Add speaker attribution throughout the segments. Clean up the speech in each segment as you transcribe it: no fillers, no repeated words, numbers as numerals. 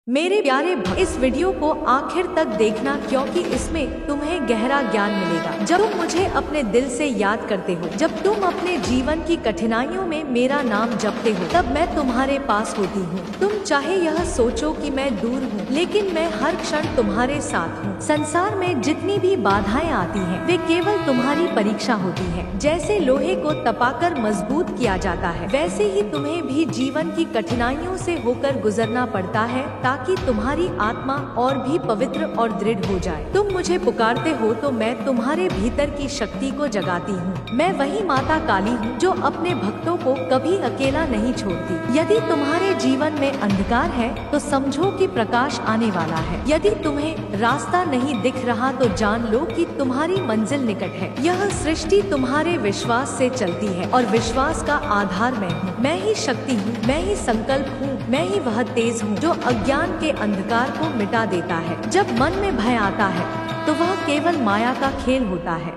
Speaker 1: मेरे प्यारे इस वीडियो को आखिर तक देखना क्योंकि इसमें तुम्हें गहरा ज्ञान मिलेगा। जब तुम मुझे अपने दिल से याद करते हो, जब तुम अपने जीवन की कठिनाइयों में मेरा नाम जपते हो, तब मैं तुम्हारे पास होती हूँ। तुम चाहे यह सोचो कि मैं दूर हूँ, लेकिन मैं हर क्षण तुम्हारे साथ हूँ। संसार में जितनी भी बाधाएं आती हैं, वे केवल तुम्हारी परीक्षा होती है। जैसे लोहे को तपाकर मजबूत किया जाता है, वैसे ही तुम्हें भी जीवन की कठिनाइयों से होकर गुजरना पड़ता है, ताकि तुम्हारी आत्मा और भी पवित्र और दृढ़ हो जाए। तुम मुझे पुकारते हो तो मैं तुम्हारे भीतर की शक्ति को जगाती हूँ। मैं वही माता काली हूँ जो अपने भक्तों को कभी अकेला नहीं छोड़ती। यदि तुम्हारे जीवन में अंधकार है तो समझो कि प्रकाश आने वाला है। यदि तुम्हें रास्ता नहीं दिख रहा तो जान लो कि तुम्हारी मंजिल निकट है। यह सृष्टि तुम्हारे विश्वास से चलती है और विश्वास का आधार मैं हूँ। मैं ही शक्ति हूँ, मैं ही संकल्प हूँ, मैं ही वह तेज हूँ जो अज्ञान के अंधकार को मिटा देता है। जब मन में भय आता है तो वह केवल माया का खेल होता है।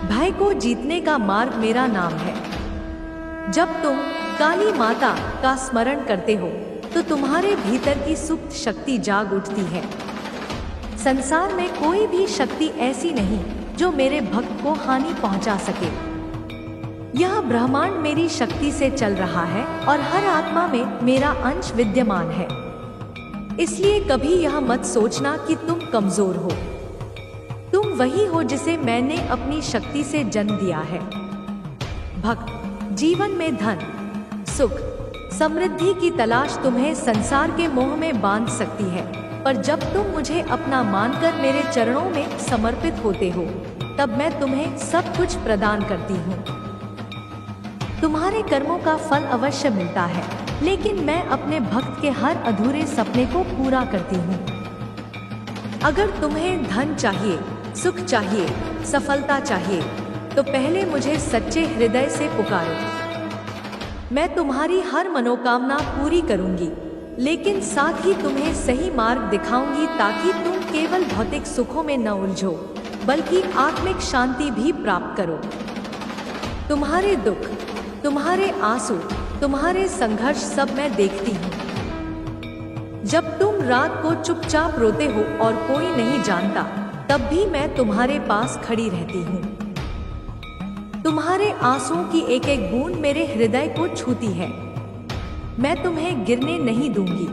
Speaker 1: भय को जीतने का मार्ग मेरा नाम है। जब तुम काली माता का स्मरण करते हो तो तुम्हारे भीतर की सुप्त शक्ति जाग उठती है। संसार में कोई भी शक्ति ऐसी नहीं जो मेरे भक्त को हानि पहुंचा सके। यह ब्रह्मांड मेरी शक्ति से चल रहा है और हर आत्मा में मेरा अंश विद्यमान है। इसलिए कभी यह मत सोचना कि तुम कमजोर हो। तुम वही हो जिसे मैंने अपनी शक्ति से जन्म दिया है। भक्त, जीवन में धन, सुख, समृद्धि की तलाश तुम्हें संसार के मोह में बांध सकती है, पर जब तुम मुझे अपना मानकर मेरे चरणों में समर्पित होते हो, तब मैं तुम्हें सब कुछ प्रदान करती हूँ। तुम्हारे कर्मों का फल अवश्य मिलता है, लेकिन मैं अपने भक्त के हर अधूरे सपने को पूरा करती हूँ। अगर तुम्हें धन चाहिए, सुख चाहिए, सफलता चाहिए, तो पहले मुझे सच्चे हृदय से पुकारो। मैं तुम्हारी हर मनोकामना पूरी करूंगी, लेकिन साथ ही तुम्हें सही मार्ग दिखाऊंगी ताकि तुम केवल भौतिक सुखों में न उलझो, बल्कि आत्मिक शांति भी प्राप्त करो। तुम्हारे दुख, तुम्हारे आंसू, तुम्हारे संघर्ष सब मैं देखती हूँ। जब तुम रात को चुपचाप रोते हो और कोई नहीं जानता, तब भी मैं तुम्हारे पास खड़ी रहती हूँ। तुम्हारे आंसुओं की एक एक बूंद मेरे हृदय को छूती है। मैं तुम्हें गिरने नहीं दूंगी,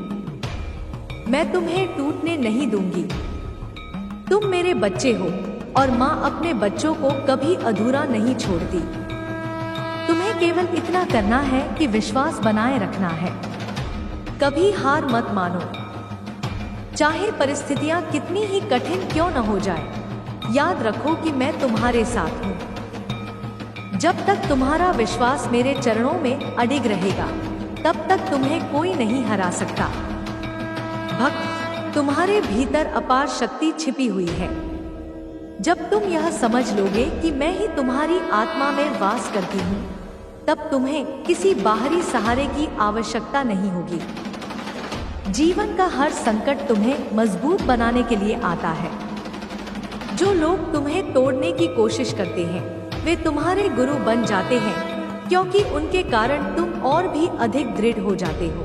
Speaker 1: मैं तुम्हें टूटने नहीं दूंगी। तुम मेरे बच्चे हो और माँ अपने बच्चों को कभी अधूरा नहीं छोड़ती। तुम्हें केवल इतना करना है कि विश्वास बनाए रखना है। कभी हार मत मानो, चाहे परिस्थितियां कितनी ही कठिन क्यों न हो जाए। याद रखो कि मैं तुम्हारे साथ हूँ। जब तक तुम्हारा विश्वास मेरे चरणों में अडिग रहेगा, तब तक तुम्हें कोई नहीं हरा सकता। भक्त, तुम्हारे भीतर अपार शक्ति छिपी हुई है। जब तुम यह समझ लोगे कि मैं ही तुम्हारी आत्मा में वास करती हूँ, तब तुम्हें किसी बाहरी सहारे की आवश्यकता नहीं होगी। जीवन का हर संकट तुम्हें मजबूत बनाने के लिए आता है। जो लोग तुम्हें तोड़ने की कोशिश करते हैं, वे तुम्हारे गुरु बन जाते हैं, क्योंकि उनके कारण तुम और भी अधिक दृढ़ हो जाते हो।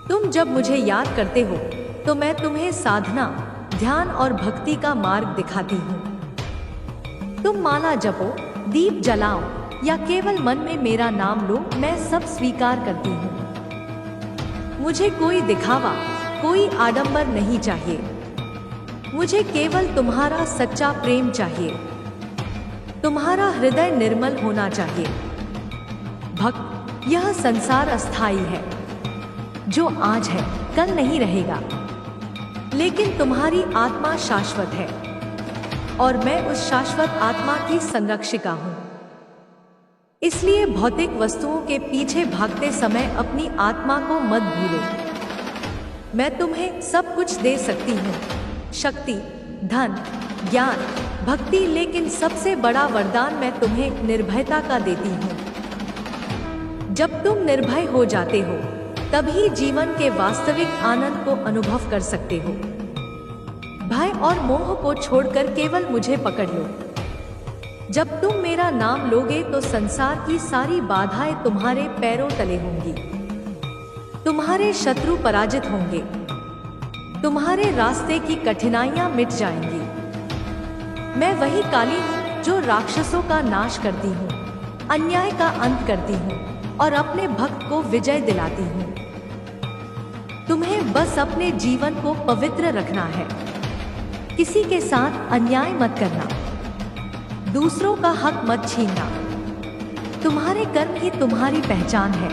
Speaker 1: तुम जब मुझे याद करते हो तो मैं तुम्हें साधना, ध्यान और भक्ति का मार्ग दिखाती हूँ। तुम माला जपो, दीप जलाओ या केवल मन में मेरा नाम लो, मैं सब स्वीकार करती हूँ। मुझे कोई दिखावा, कोई आडंबर नहीं चाहिए। मुझे केवल तुम्हारा सच्चा प्रेम चाहिए। तुम्हारा हृदय निर्मल होना चाहिए। भक्त, यह संसार अस्थायी है। जो आज है कल नहीं रहेगा, लेकिन तुम्हारी आत्मा शाश्वत है और मैं उस शाश्वत आत्मा की संरक्षिका हूँ। इसलिए भौतिक वस्तुओं के पीछे भागते समय अपनी आत्मा को मत भूलो। मैं तुम्हें सब कुछ दे सकती हूँ, शक्ति, धन, ज्ञान, भक्ति, लेकिन सबसे बड़ा वरदान मैं तुम्हें निर्भयता का देती हूँ। जब तुम निर्भय हो जाते हो, तभी जीवन के वास्तविक आनंद को अनुभव कर सकते हो। भय और मोह को छोड़कर केवल मुझे पकड़ लो। जब तुम मेरा नाम लोगे तो संसार की सारी बाधाएं तुम्हारे पैरों तले होंगी। तुम्हारे शत्रु पराजित होंगे, तुम्हारे रास्ते की कठिनाइयां मिट जाएंगी। मैं वही काली हूँ जो राक्षसों का नाश करती हूँ, अन्याय का अंत करती हूँ और अपने भक्त को विजय दिलाती हूँ। तुम्हें बस अपने जीवन को पवित्र रखना है, किसी के साथ अन्याय मत करना, दूसरों का हक मत छीनना। तुम्हारे कर्म ही तुम्हारी पहचान है।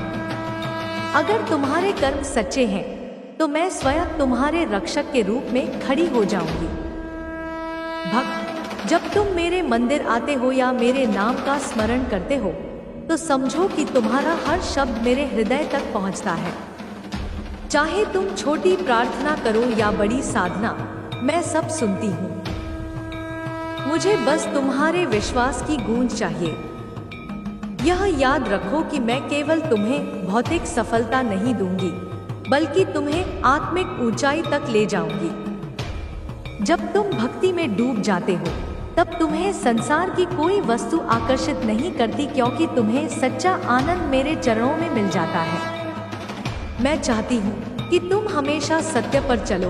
Speaker 1: अगर तुम्हारे कर्म सच्चे हैं तो मैं स्वयं तुम्हारे रक्षक के रूप में खड़ी हो जाऊंगी। भक्त, जब तुम मेरे मंदिर आते हो या मेरे नाम का स्मरण करते हो तो समझो कि तुम्हारा हर शब्द मेरे हृदय तक पहुंचता है। चाहे तुम छोटी प्रार्थना करो या बड़ी साधना, मैं सब सुनती हूँ। मुझे बस तुम्हारे विश्वास की गूंज चाहिए। यह याद रखो कि मैं केवल तुम्हें भौतिक सफलता नहीं दूंगी, बल्कि तुम्हें आत्मिक ऊंचाई तक ले जाऊंगी। जब तुम भक्ति में डूब जाते हो तब तुम्हें संसार की कोई वस्तु आकर्षित नहीं करती, क्योंकि तुम्हें सच्चा आनंद मेरे चरणों में मिल जाता है। मैं चाहती हूँ कि तुम हमेशा सत्य पर चलो,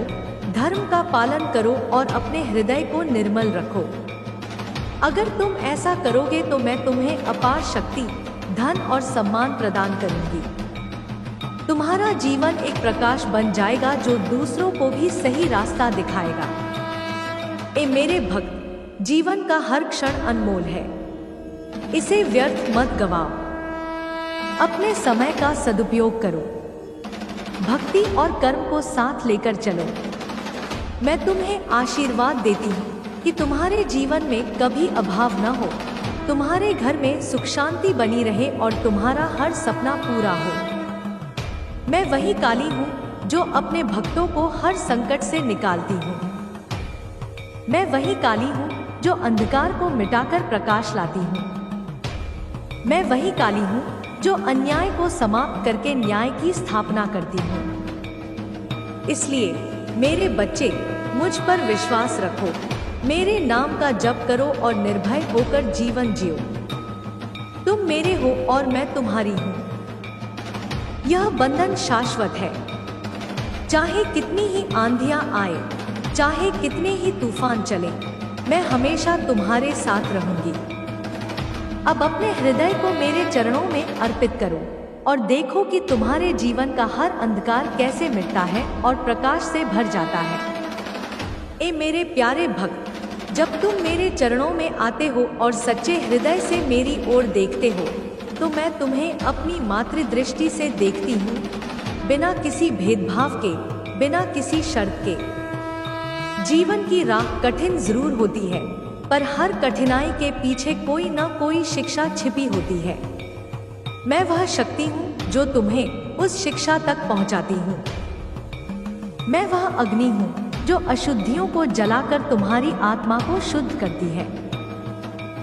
Speaker 1: धर्म का पालन करो और अपने हृदय को निर्मल रखो। अगर तुम ऐसा करोगे तो मैं तुम्हें अपार शक्ति, धन और सम्मान प्रदान करूंगी। तुम्हारा जीवन एक प्रकाश बन जाएगा जो दूसरों को भी सही रास्ता दिखाएगा। ए मेरे भक्त, जीवन का हर क्षण अनमोल है, इसे व्यर्थ मत गवाओ। अपने समय का सदुपयोग करो, भक्ति और कर्म को साथ लेकर चलो। मैं तुम्हें आशीर्वाद देती हूँ कि तुम्हारे जीवन में कभी अभाव न हो, तुम्हारे घर में सुख शांति बनी रहे और तुम्हारा हर सपना पूरा हो। मैं वही काली हूँ जो अपने भक्तों को हर संकट से निकालती हूँ। मैं वही काली हूँ जो अंधकार को मिटाकर प्रकाश लाती हूँ। मैं वही काली हूँ जो अन्याय को समाप्त करके न्याय की स्थापना करती हूँ। इसलिए मेरे बच्चे, मुझ पर विश्वास रखो, मेरे नाम का जप करो और निर्भय होकर जीवन जियो। तुम मेरे हो और मैं तुम्हारी हूँ। यह बंधन शाश्वत है। चाहे कितनी ही आंधियां आए, चाहे कितने ही तूफान चले, मैं हमेशा तुम्हारे साथ रहूंगी। अब अपने हृदय को मेरे चरणों में अर्पित करो और देखो कि तुम्हारे जीवन का हर अंधकार कैसे मिटता है और प्रकाश से भर जाता है। ए मेरे प्यारे भक्त, जब तुम मेरे चरणों में आते हो और सच्चे हृदय से मेरी ओर देखते हो तो मैं तुम्हें अपनी मातृदृष्टि से देखती हूँ, बिना किसी भेदभाव के, बिना किसी शर्त के। जीवन की राह कठिन जरूर होती है, पर हर कठिनाई के पीछे कोई न कोई शिक्षा छिपी होती है। मैं वह शक्ति हूँ जो तुम्हें उस शिक्षा तक पहुँचाती हूँ। मैं वह अग्नि हूँ जो अशुद्धियों को जलाकर तुम्हारी आत्मा को शुद्ध करती है।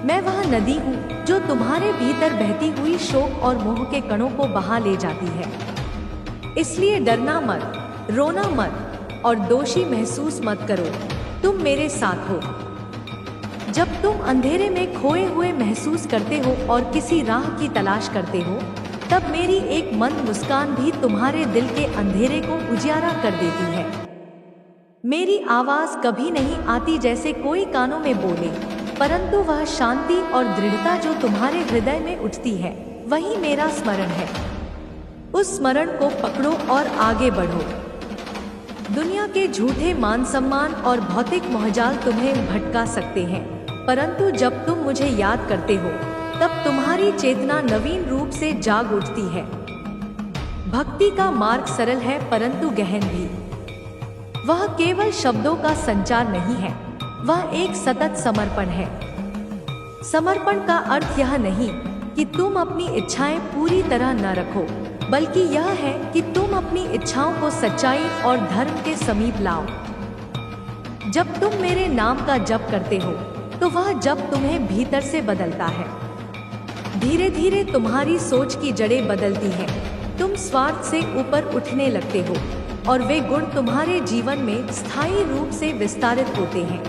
Speaker 1: मैं वह नदी हूँ जो तुम्हारे भीतर बहती हुई शोक और मोह के कणों को बहा ले जाती है। इसलिए डरना मत, रोना मत और दोषी महसूस मत करो, तुम मेरे साथ हो। जब तुम अंधेरे में खोए हुए महसूस करते हो और किसी राह की तलाश करते हो, तब मेरी एक मंद मुस्कान भी तुम्हारे दिल के अंधेरे को उजियारा कर देती है। मेरी आवाज कभी नहीं आती जैसे कोई कानों में बोले, परंतु वह शांति और दृढ़ता जो तुम्हारे हृदय में उठती है, वही मेरा स्मरण है। उस स्मरण को पकड़ो और आगे बढ़ो। दुनिया के झूठे मान सम्मान और भौतिक मोहजाल तुम्हें भटका सकते हैं, परंतु जब तुम मुझे याद करते हो तब तुम्हारी चेतना नवीन रूप से जाग उठती है। भक्ति का मार्ग सरल है परंतु गहन भी। वह केवल शब्दों का संचार नहीं है, वह एक सतत समर्पण है। समर्पण का अर्थ यह नहीं कि तुम अपनी इच्छाएं पूरी तरह न रखो, बल्कि यह है कि तुम अपनी इच्छाओं को सच्चाई और धर्म के समीप लाओ। जब तुम मेरे नाम का जप करते हो तो वह जप तुम्हें भीतर से बदलता है। धीरे धीरे तुम्हारी सोच की जड़ें बदलती हैं, तुम स्वार्थ से ऊपर उठने लगते हो और वे गुण तुम्हारे जीवन में स्थायी रूप से विस्तारित होते हैं।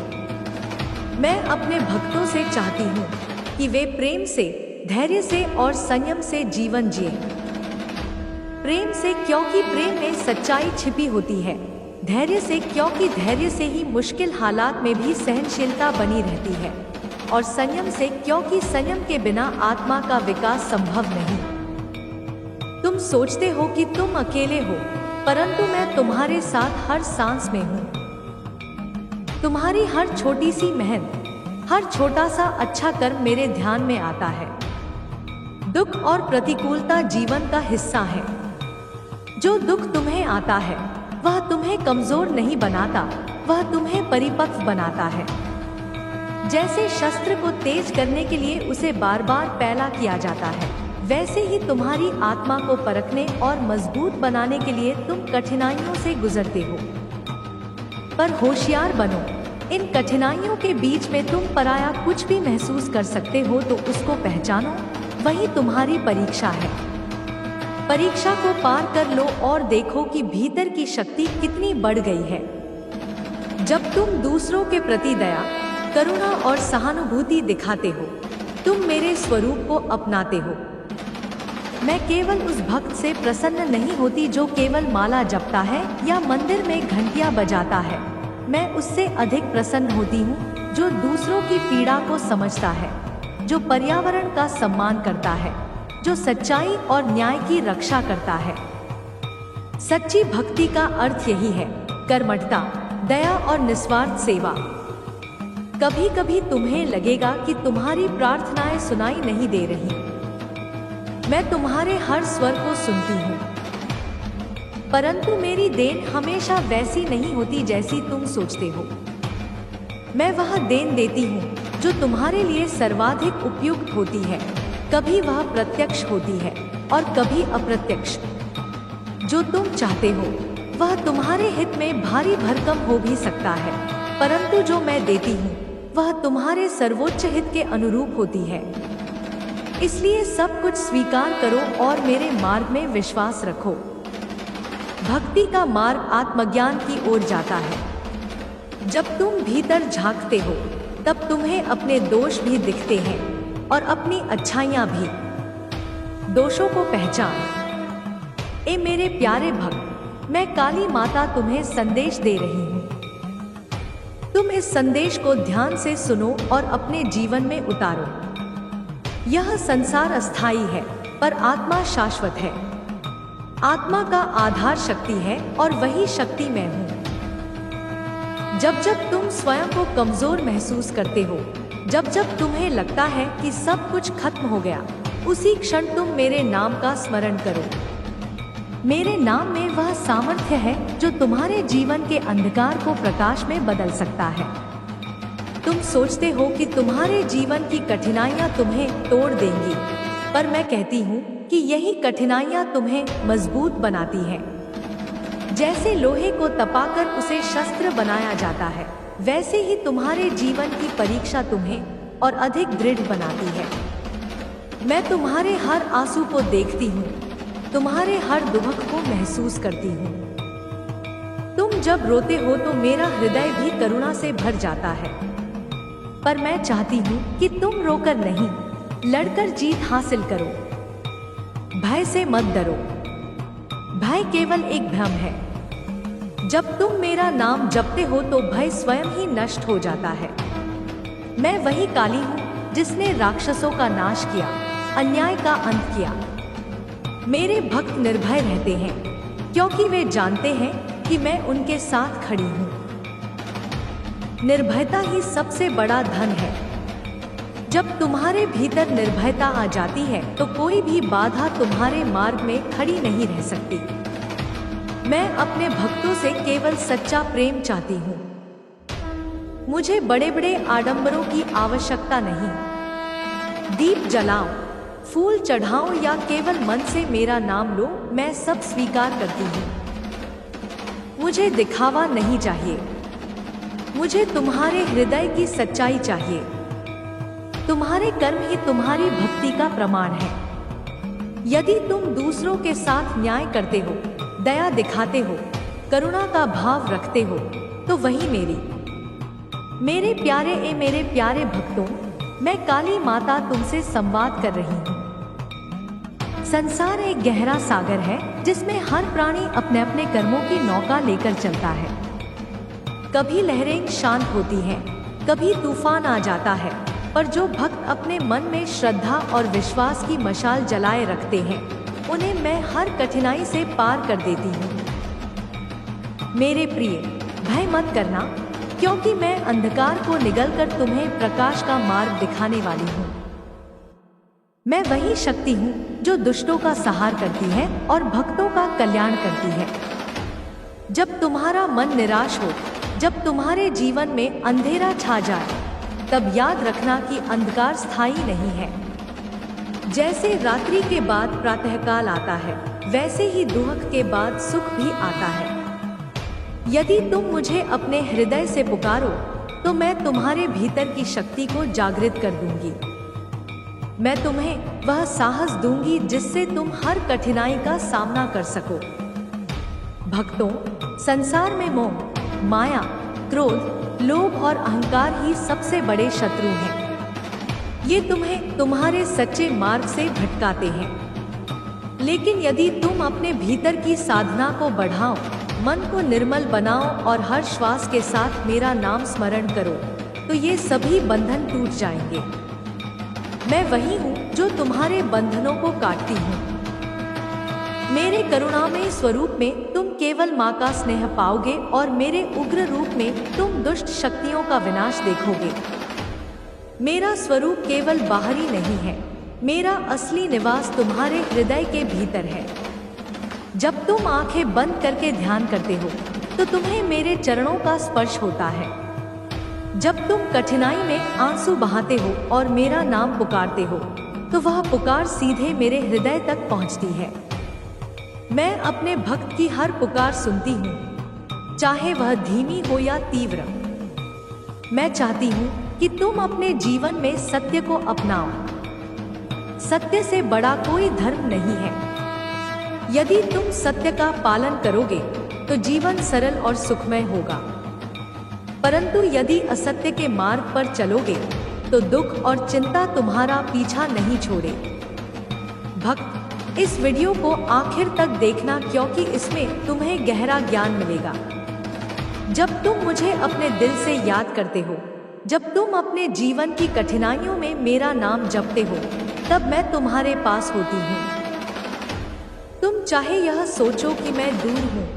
Speaker 1: मैं अपने भक्तों से चाहती हूँ कि वे प्रेम से, धैर्य से और संयम से जीवन जिएं। प्रेम से, क्योंकि प्रेम में सच्चाई छिपी होती है। धैर्य से, क्योंकि धैर्य से ही मुश्किल हालात में भी सहनशीलता बनी रहती है। और संयम से, क्योंकि संयम के बिना आत्मा का विकास संभव नहीं। तुम सोचते हो कि तुम अकेले हो, परंतु मैं तुम्हारे साथ हर सांस में हूँ। तुम्हारी हर छोटी सी मेहनत, हर छोटा सा अच्छा कर्म मेरे ध्यान में आता है। दुख और प्रतिकूलता जीवन का हिस्सा है। जो दुख तुम्हें आता है वह तुम्हें कमजोर नहीं बनाता, वह तुम्हें परिपक्व बनाता है। जैसे शस्त्र को तेज करने के लिए उसे बार बार पैला किया जाता है, वैसे ही तुम्हारी आत्मा को परखने और मजबूत बनाने के लिए तुम कठिनाइयों से गुजरते हो। पर होशियार बनो, इन कठिनाइयों के बीच में तुम पराया कुछ भी महसूस कर सकते हो तो उसको पहचानो, वही तुम्हारी परीक्षा है। परीक्षा को पार कर लो और देखो कि भीतर की शक्ति कितनी बढ़ गई है। जब तुम दूसरों के प्रति दया, करुणा और सहानुभूति दिखाते हो, तुम मेरे स्वरूप को अपनाते हो। मैं केवल उस भक्त से प्रसन्न नहीं होती जो केवल माला जपता है या मंदिर में घंटियां बजाता है। मैं उससे अधिक प्रसन्न होती हूँ जो दूसरों की पीड़ा को समझता है, जो पर्यावरण का सम्मान करता है, जो सच्चाई और न्याय की रक्षा करता है। सच्ची भक्ति का अर्थ यही है, कर्मठता, दया और निस्वार्थ सेवा। कभी कभी तुम्हें लगेगा कि तुम्हारी प्रार्थनाएं सुनाई नहीं दे रही। मैं तुम्हारे हर स्वर को सुनती हूँ, परंतु मेरी देन हमेशा वैसी नहीं होती जैसी तुम सोचते हो। मैं वह देन देती हूँ जो तुम्हारे लिए सर्वाधिक उपयुक्त होती है। कभी वह प्रत्यक्ष होती है और कभी अप्रत्यक्ष। जो तुम चाहते हो वह तुम्हारे हित में भारी भरकम हो भी सकता है, परंतु जो मैं देती हूँ वह तुम्हारे सर्वोच्च हित के अनुरूप होती है। इसलिए सब कुछ स्वीकार करो और मेरे मार्ग में विश्वास रखो। भक्ति का मार्ग आत्मज्ञान की ओर जाता है। जब तुम भीतर झांकते हो तब तुम्हें अपने दोष भी दिखते हैं और अपनी अच्छाइयां भी। दोषों को पहचान। ए मेरे प्यारे भक्त, मैं काली माता तुम्हें संदेश दे रही हूँ। तुम इस संदेश को ध्यान से सुनो और अपने जीवन में उतारो। यह संसार अस्थायी है पर आत्मा शाश्वत है। आत्मा का आधार शक्ति है और वही शक्ति मैं हूँ। जब जब तुम स्वयं को कमजोर महसूस करते हो, जब जब तुम्हें लगता है कि सब कुछ खत्म हो गया, उसी क्षण तुम मेरे नाम का स्मरण करो। मेरे नाम में वह सामर्थ्य है जो तुम्हारे जीवन के अंधकार को प्रकाश में बदल सकता है। तुम सोचते हो कि तुम्हारे जीवन की कठिनाइयां तुम्हें तोड़ देंगी, पर मैं कहती हूँ कि यही कठिनाइयां तुम्हें मजबूत बनाती हैं। जैसे लोहे को तपाकर उसे शस्त्र बनाया जाता है, वैसे ही तुम्हारे जीवन की परीक्षा तुम्हें और अधिक दृढ़ बनाती है। मैं तुम्हारे हर आंसू को देखती हूँ, तुम्हारे हर दुख को महसूस करती हूँ। तुम जब रोते हो तो मेरा हृदय भी करुणा से भर जाता है, पर मैं चाहती हूँ कि तुम रोकर नहीं, लड़कर जीत हासिल करो। भय से मत डरो। भय केवल एक भ्रम है। जब तुम मेरा नाम जपते हो तो भय स्वयं ही नष्ट हो जाता है। मैं वही काली हूँ जिसने राक्षसों का नाश किया, अन्याय का अंत किया। मेरे भक्त निर्भय रहते हैं क्योंकि वे जानते हैं कि मैं उनके साथ खड़ी हूँ। निर्भयता ही सबसे बड़ा धन है। जब तुम्हारे भीतर निर्भयता आ जाती है तो कोई भी बाधा तुम्हारे मार्ग में खड़ी नहीं रह सकती। मैं अपने भक्तों से केवल सच्चा प्रेम चाहती हूँ। मुझे बड़े बड़े आडंबरों की आवश्यकता नहीं। दीप जलाओ, फूल चढ़ाओ या केवल मन से मेरा नाम लो, मैं सब स्वीकार करती हूँ। मुझे दिखावा नहीं चाहिए, मुझे तुम्हारे हृदय की सच्चाई चाहिए। तुम्हारे कर्म ही तुम्हारी भक्ति का प्रमाण है। यदि तुम दूसरों के साथ न्याय करते हो, दया दिखाते हो, करुणा का भाव रखते हो, तो वही मेरे प्यारे भक्तों, मैं काली माता तुमसे संवाद कर रही हूँ। संसार एक गहरा सागर है जिसमें हर प्राणी अपने अपने कर्मों की नौका लेकर चलता है। कभी लहरें शांत होती हैं, कभी तूफान आ जाता है, पर जो भक्त अपने मन में श्रद्धा और विश्वास की मशाल जलाए रखते हैं, उन्हें मैं हर कठिनाई से पार कर देती हूँ। मेरे प्रिय, भय मत करना, क्योंकि मैं अंधकार को निगलकर तुम्हें प्रकाश का मार्ग दिखाने वाली हूँ। मैं वही शक्ति हूँ जो दुष्टों का संहार करती है और भक्तों का कल्याण करती है। जब तुम्हारा मन निराश हो, जब तुम्हारे जीवन में अंधेरा छा जाए, तब याद रखना कि अंधकार स्थायी नहीं है। जैसे रात्रि के बाद प्रातःकाल आता है, वैसे ही दुख के बाद सुख भी आता है। यदि तुम मुझे अपने हृदय से पुकारो, तो मैं तुम्हारे भीतर की शक्ति को जागृत कर दूंगी। मैं तुम्हें वह साहस दूंगी जिससे तुम हर कठिनाई का सामना कर सको। भक्तों, संसार में मोह, माया, क्रोध, लोभ और अहंकार ही सबसे बड़े शत्रु हैं। ये तुम्हें तुम्हारे सच्चे मार्ग से भटकाते हैं। लेकिन यदि तुम अपने भीतर की साधना को बढ़ाओ, मन को निर्मल बनाओ और हर श्वास के साथ मेरा नाम स्मरण करो, तो ये सभी बंधन टूट जाएंगे। मैं वही हूँ जो तुम्हारे बंधनों को काटती हूँ। मेरे करुणामय स्वरूप में तुम केवल माँ का स्नेह पाओगे और मेरे उग्र रूप में तुम दुष्ट शक्तियों का विनाश देखोगे। मेरा स्वरूप केवल बाहरी नहीं है, मेरा असली निवास तुम्हारे हृदय के भीतर है। जब तुम आंखें बंद करके ध्यान करते हो, तो तुम्हें मेरे चरणों का स्पर्श होता है। जब तुम कठिनाई में आंसू बहाते हो और मेरा नाम पुकारते हो, तो वह पुकार सीधे मेरे हृदय तक पहुंचती है। मैं अपने भक्त की हर पुकार सुनती हूँ, चाहे वह धीमी हो या तीव्र। मैं चाहती हूँ कि तुम अपने जीवन में सत्य को अपनाओ। सत्य से बड़ा कोई धर्म नहीं है। यदि तुम सत्य का पालन करोगे, तो जीवन सरल और सुखमय होगा। परंतु यदि असत्य के मार्ग पर चलोगे, तो दुख और चिंता तुम्हारा पीछा नहीं छोड़े। भक्त, इस वीडियो को आखिर तक देखना, क्योंकि इसमें तुम्हें गहरा ज्ञान मिलेगा। जब तुम मुझे अपने दिल से याद करते हो, जब तुम अपने जीवन की कठिनाइयों में मेरा नाम जपते हो, तब मैं तुम्हारे पास होती हूँ। तुम चाहे यह सोचो कि मैं दूर हूँ,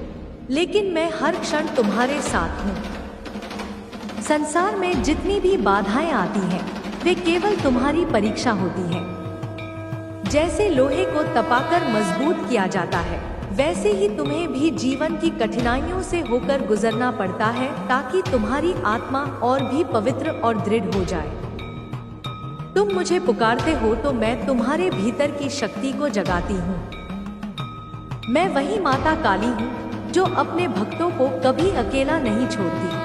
Speaker 1: लेकिन मैं हर क्षण तुम्हारे साथ हूँ। संसार में जितनी भी बाधाएं आती हैं, वे केवल तुम्हारी परीक्षा होती है। जैसे लोहे को तपाकर मजबूत किया जाता है, वैसे ही तुम्हें भी जीवन की कठिनाइयों से होकर गुजरना पड़ता है, ताकि तुम्हारी आत्मा और भी पवित्र और दृढ़ हो जाए। तुम मुझे पुकारते हो तो मैं तुम्हारे भीतर की शक्ति को जगाती हूँ। मैं वही माता काली हूँ जो अपने भक्तों को कभी अकेला नहीं छोड़ती।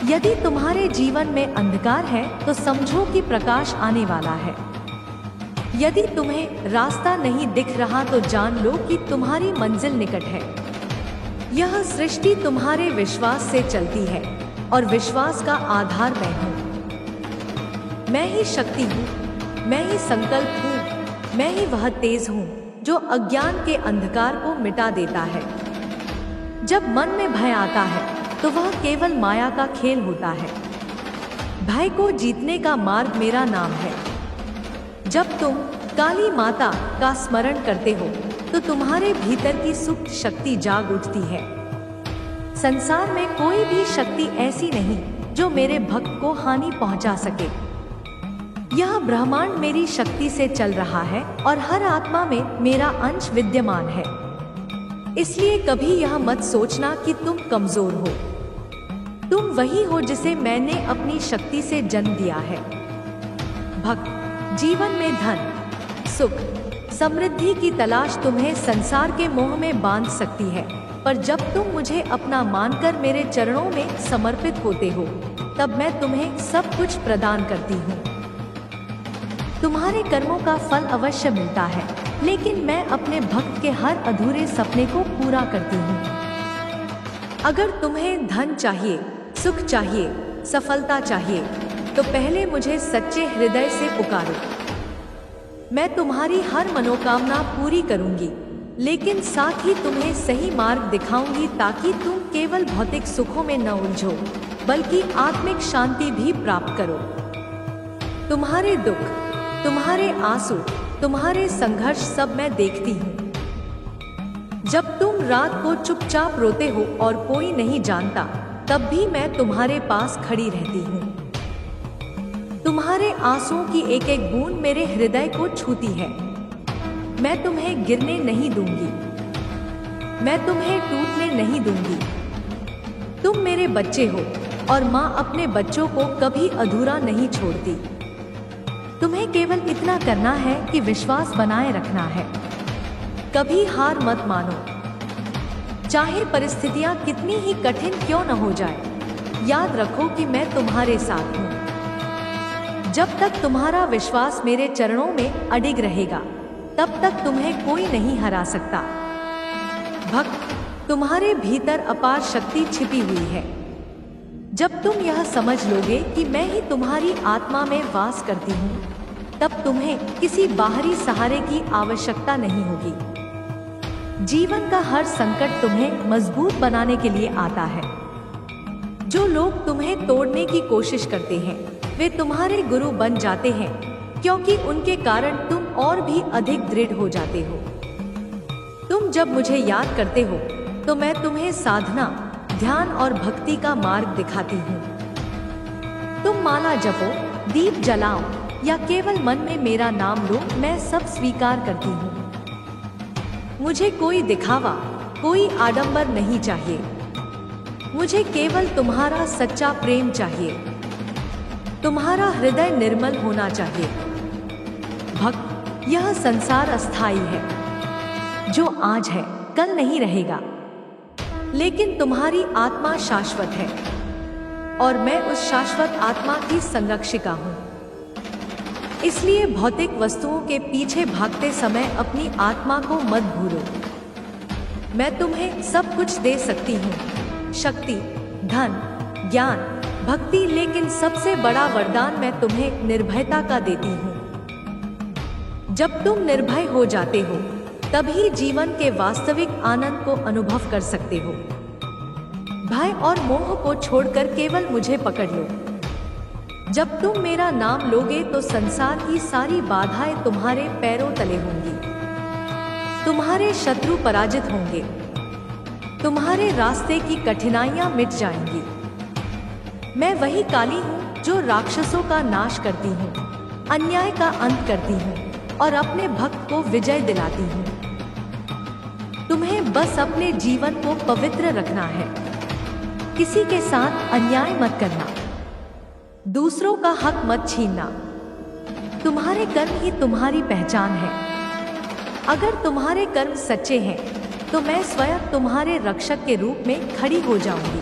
Speaker 1: यदि तुम्हारे जीवन में अंधकार है, तो समझो कि प्रकाश आने वाला है। यदि तुम्हें रास्ता नहीं दिख रहा, तो जान लो कि तुम्हारी मंजिल निकट है। यह सृष्टि तुम्हारे विश्वास से चलती है और विश्वास का आधार मैं हूँ। मैं ही शक्ति हूँ, मैं ही संकल्प हूँ, मैं ही वह तेज हूँ जो अज्ञान के अंधकार को मिटा देता है। जब मन में भय आता है, तो वह केवल माया का खेल होता है। भय को जीतने का मार्ग मेरा नाम है। जब तुम काली माता का स्मरण करते हो, तो तुम्हारे भीतर की सुप्त शक्ति जाग उठती है। संसार में कोई भी शक्ति ऐसी नहीं जो मेरे भक्त को हानि पहुंचा सके। यह ब्रह्मांड मेरी शक्ति से चल रहा है और हर आत्मा में मेरा अंश विद्यमान है। इसलिए कभी यह मत सोचना कि तुम कमजोर हो। तुम वही हो जिसे मैंने अपनी शक्ति से जन्म दिया है। भक्त, जीवन में धन, सुख, समृद्धि की तलाश तुम्हें संसार के मोह में बांध सकती है, पर जब तुम मुझे अपना मानकर मेरे चरणों में समर्पित होते हो, तब मैं तुम्हें सब कुछ प्रदान करती हूँ। तुम्हारे कर्मों का फल अवश्य मिलता है, लेकिन मैं अपने भक्त के हर अधूरे सपने को पूरा करती हूँ। अगर तुम्हें धन चाहिए, सुख चाहिए, सफलता चाहिए, तो पहले मुझे सच्चे हृदय से पुकारो। मैं तुम्हारी हर मनोकामना पूरी करूंगी, लेकिन साथ ही तुम्हें सही मार्ग दिखाऊंगी ताकि तुम केवल भौतिक सुखों में न उलझो, बल्कि आत्मिक शांति भी प्राप्त करो। तुम्हारे दुख, तुम्हारे आंसू, तुम्हारे संघर्ष सब मैं देखती हूँ। जब तुम रात को चुपचाप रोते हो और कोई नहीं जानता, तब भी मैं तुम्हारे पास खड़ी रहती हूँ। तुम्हारे आंसुओं की एक एक बूंद मेरे हृदय को छूती है। मैं तुम्हें गिरने नहीं दूंगी, मैं तुम्हें टूटने नहीं दूंगी। तुम मेरे बच्चे हो और माँ अपने बच्चों को कभी अधूरा नहीं छोड़ती। तुम्हें केवल इतना करना है कि विश्वास बनाए रखना है। कभी हार मत मानो, चाहे परिस्थितियां कितनी ही कठिन क्यों न हो जाए। याद रखो कि मैं तुम्हारे साथ हूँ। जब तक तुम्हारा विश्वास मेरे चरणों में अडिग रहेगा, तब तक तुम्हें कोई नहीं हरा सकता। भक्त, तुम्हारे भीतर अपार शक्ति छिपी हुई है। जब तुम यह समझ लोगे कि मैं ही तुम्हारी आत्मा में वास करती हूँ, तब तुम्हें किसी बाहरी सहारे की आवश्यकता नहीं होगी। जीवन का हर संकट तुम्हें मजबूत बनाने के लिए आता है। जो लोग तुम्हें तोड़ने की कोशिश करते हैं, वे तुम्हारे गुरु बन जाते हैं, क्योंकि उनके कारण तुम और भी अधिक दृढ़ हो जाते हो। तुम जब मुझे याद करते हो, तो मैं तुम्हें साधना, ध्यान और भक्ति का मार्ग दिखाती हूँ। तुम माला जपो, दीप जलाओ या केवल मन में मेरा नाम लो, मैं सब स्वीकार करती हूँ। मुझे कोई दिखावा, कोई आडंबर नहीं चाहिए। मुझे केवल तुम्हारा सच्चा प्रेम चाहिए। तुम्हारा हृदय निर्मल होना चाहिए। भक्त, यह संसार अस्थाई है। जो आज है, कल नहीं रहेगा, लेकिन तुम्हारी आत्मा शाश्वत है और मैं उस शाश्वत आत्मा की संरक्षिका हूँ। इसलिए भौतिक वस्तुओं के पीछे भागते समय अपनी आत्मा को मत भूलो। मैं तुम्हें सब कुछ दे सकती हूँ, शक्ति, धन, ज्ञान, भक्ति, लेकिन सबसे बड़ा वरदान मैं तुम्हें निर्भयता का देती हूँ। जब तुम निर्भय हो जाते हो, तभी जीवन के वास्तविक आनंद को अनुभव कर सकते हो। भय और मोह को छोड़कर केवल मुझे पकड़ लो। जब तुम मेरा नाम लोगे तो संसार की सारी बाधाएं तुम्हारे पैरों तले होंगी। तुम्हारे शत्रु पराजित होंगे। तुम्हारे रास्ते की कठिनाइयां मिट जाएंगी। मैं वही काली हूँ जो राक्षसों का नाश करती हूँ, अन्याय का अंत करती हूँ और अपने भक्त को विजय दिलाती हूँ। तुम्हें बस अपने जीवन को पवित्र रखना है। किसी के साथ अन्याय मत करना, दूसरों का हक मत छीनना। तुम्हारे कर्म ही तुम्हारी पहचान है। अगर तुम्हारे कर्म सच्चे हैं, तो मैं स्वयं तुम्हारे रक्षक के रूप में खड़ी हो जाऊंगी।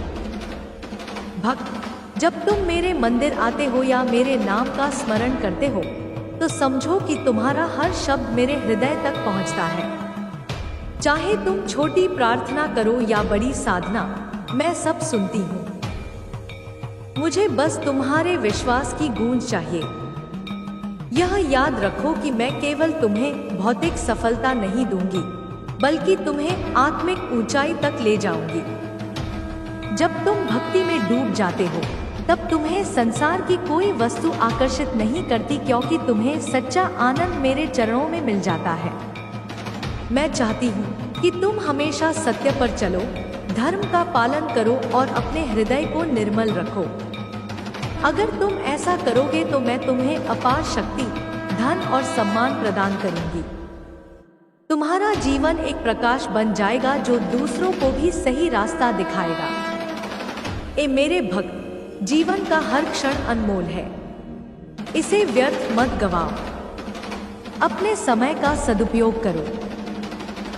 Speaker 1: भक्त, जब तुम मेरे मंदिर आते हो या मेरे नाम का स्मरण करते हो, तो समझो कि तुम्हारा हर शब्द मेरे हृदय तक पहुंचता है। चाहे तुम छोटी प्रार्थना करो या बड़ी साधना, मैं सब सुनती हूँ। मुझे बस तुम्हारे विश्वास की गूंज चाहिए। यह याद रखो कि मैं केवल तुम्हें भौतिक सफलता नहीं दूंगी, बल्कि तुम्हें आत्मिक ऊंचाई तक ले जाऊंगी। जब तुम भक्ति में डूब जाते हो, तब तुम्हें संसार की कोई वस्तु आकर्षित नहीं करती, क्योंकि तुम्हें सच्चा आनंद मेरे चरणों में मिल जाता है। मैं चाहती हूँ कि तुम हमेशा सत्य पर चलो, धर्म का पालन करो और अपने हृदय को निर्मल रखो। अगर तुम ऐसा करोगे तो मैं तुम्हें अपार शक्ति, धन और सम्मान प्रदान करूंगी। तुम्हारा जीवन एक प्रकाश बन जाएगा जो दूसरों को भी सही रास्ता दिखाएगा। ए मेरे भक्त, जीवन का हर क्षण अनमोल है। इसे व्यर्थ मत गवाओ। अपने समय का सदुपयोग करो।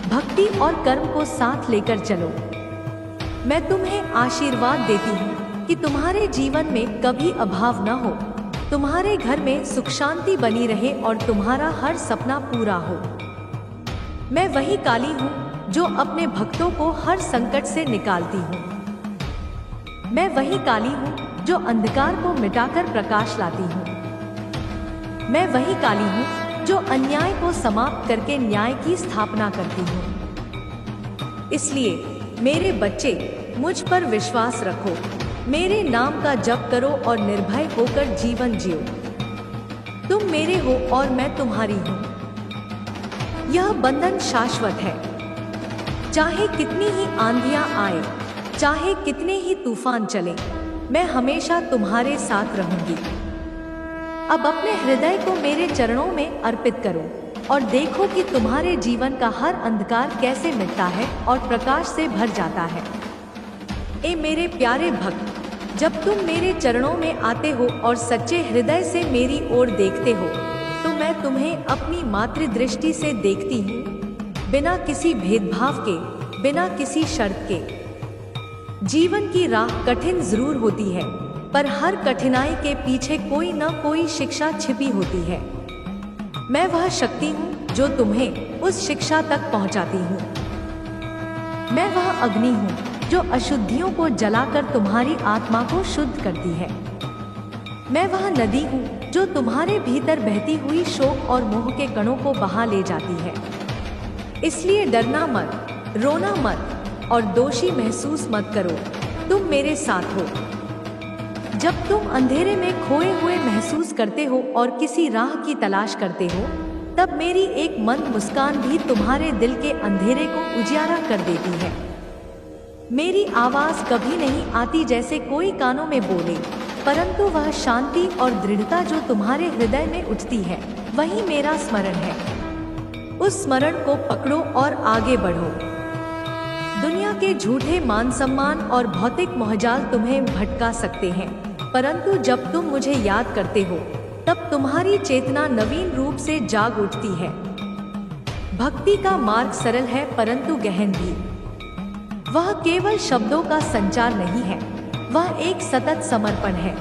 Speaker 1: भक्ति और कर्म को साथ लेकर चलो। मैं तुम्हें आशीर्वाद देती हूँ कि तुम्हारे जीवन में कभी अभाव न हो, तुम्हारे घर में सुख शांति बनी रहे और तुम्हारा हर सपना पूरा हो। मैं वही काली हूँ जो अपने भक्तों को हर संकट से निकालती हूँ। मैं वही काली हूँ जो अंधकार को मिटाकर प्रकाश लाती हूँ। मैं वही काली हूँ जो अन्याय को समाप्त करके न्याय की स्थापना करती हूँ। इसलिए मेरे बच्चे, मुझ पर विश्वास रखो, मेरे नाम का जप करो और निर्भय होकर जीवन जियो। तुम मेरे हो और मैं तुम्हारी हूँ। यह बंधन शाश्वत है। चाहे कितनी ही आंधियां आए, चाहे कितने ही तूफान चले, मैं हमेशा तुम्हारे साथ रहूंगी। अब अपने हृदय को मेरे चरणों में अर्पित करो और देखो कि तुम्हारे जीवन का हर अंधकार कैसे मिटता है और प्रकाश से भर जाता है। ए मेरे प्यारे भक्त, जब तुम मेरे चरणों में आते हो और सच्चे हृदय से मेरी ओर देखते हो, तो मैं तुम्हें अपनी मातृदृष्टि से देखती हूँ, बिना किसी भेदभाव के, बिना किसी शर्त के। जीवन की राह कठिन जरूर होती है, पर हर कठिनाई के पीछे कोई न कोई शिक्षा छिपी होती है। मैं वह शक्ति हूँ जो तुम्हें उस शिक्षा तक पहुँचाती हूँ। मैं वह अग्नि हूँ जो अशुद्धियों को जलाकर तुम्हारी आत्मा को शुद्ध करती है। मैं वह नदी हूँ जो तुम्हारे भीतर बहती हुई शोक और मोह के कणों को बहा ले जाती है। इसलिए डरना मत, रोना मत और दोषी महसूस मत करो, तुम मेरे साथ हो। जब तुम अंधेरे में खोए हुए महसूस करते हो और किसी राह की तलाश करते हो, तब मेरी एक मंद मुस्कान भी तुम्हारे दिल के अंधेरे को उजियारा कर देती है। मेरी आवाज कभी नहीं आती जैसे कोई कानों में बोले, परंतु वह शांति और दृढ़ता जो तुम्हारे हृदय में उठती है, वही मेरा स्मरण है। उस स्मरण को पकड़ो और आगे बढ़ो। दुनिया के झूठे मान सम्मान और भौतिक मोहजाल तुम्हें भटका सकते हैं, परंतु जब तुम मुझे याद करते हो, तब तुम्हारी चेतना नवीन रूप से जाग उठती है। भक्ति का मार्ग सरल है परंतु गहन भी। वह केवल शब्दों का संचार नहीं है, वह एक सतत समर्पण है।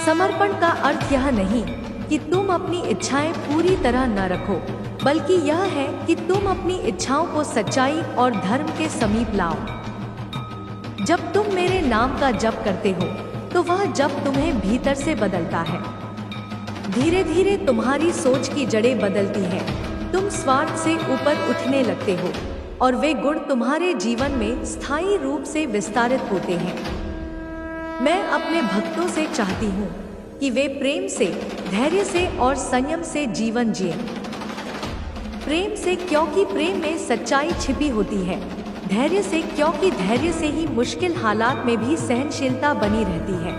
Speaker 1: समर्पण का अर्थ यह नहीं कि तुम अपनी इच्छाएं पूरी तरह न रखो, बल्कि यह है कि तुम अपनी इच्छाओं को सच्चाई और धर्म के समीप लाओ। जब तुम मेरे नाम का जप करते हो, तो वह जप तुम्हें भीतर से बदलता है। धीरे धीरे तुम्हारी सोच की जड़ें बदलती हैं, तुम स्वार्थ से ऊपर उठने लगते हो और वे गुण तुम्हारे जीवन में स्थायी रूप से विस्तारित होते हैं। मैं अपने भक्तों से चाहती हूँ कि वे प्रेम से, धैर्य से और संयम से जीवन जिए। प्रेम से क्योंकि प्रेम में सच्चाई छिपी होती है, धैर्य से क्योंकि धैर्य से ही मुश्किल हालात में भी सहनशीलता बनी रहती है,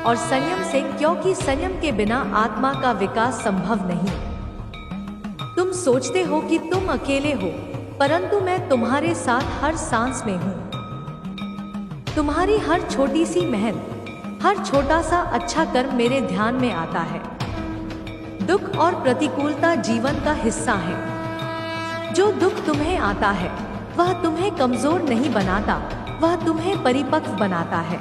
Speaker 1: और संयम से क्योंकि संयम के बिना आत्मा का विकास संभव नहीं। तुम सोचते हो कि तुम अकेले हो, परंतु मैं तुम्हारे साथ हर सांस में हूँ। तुम्हारी हर छोटी सी मेहनत, हर छोटा सा अच्छा कर्म मेरे ध्यान में आता है। दुख और प्रतिकूलता जीवन का हिस्सा है। जो दुख तुम्हें आता है, वह तुम्हें कमजोर नहीं बनाता, वह तुम्हें परिपक्व बनाता है।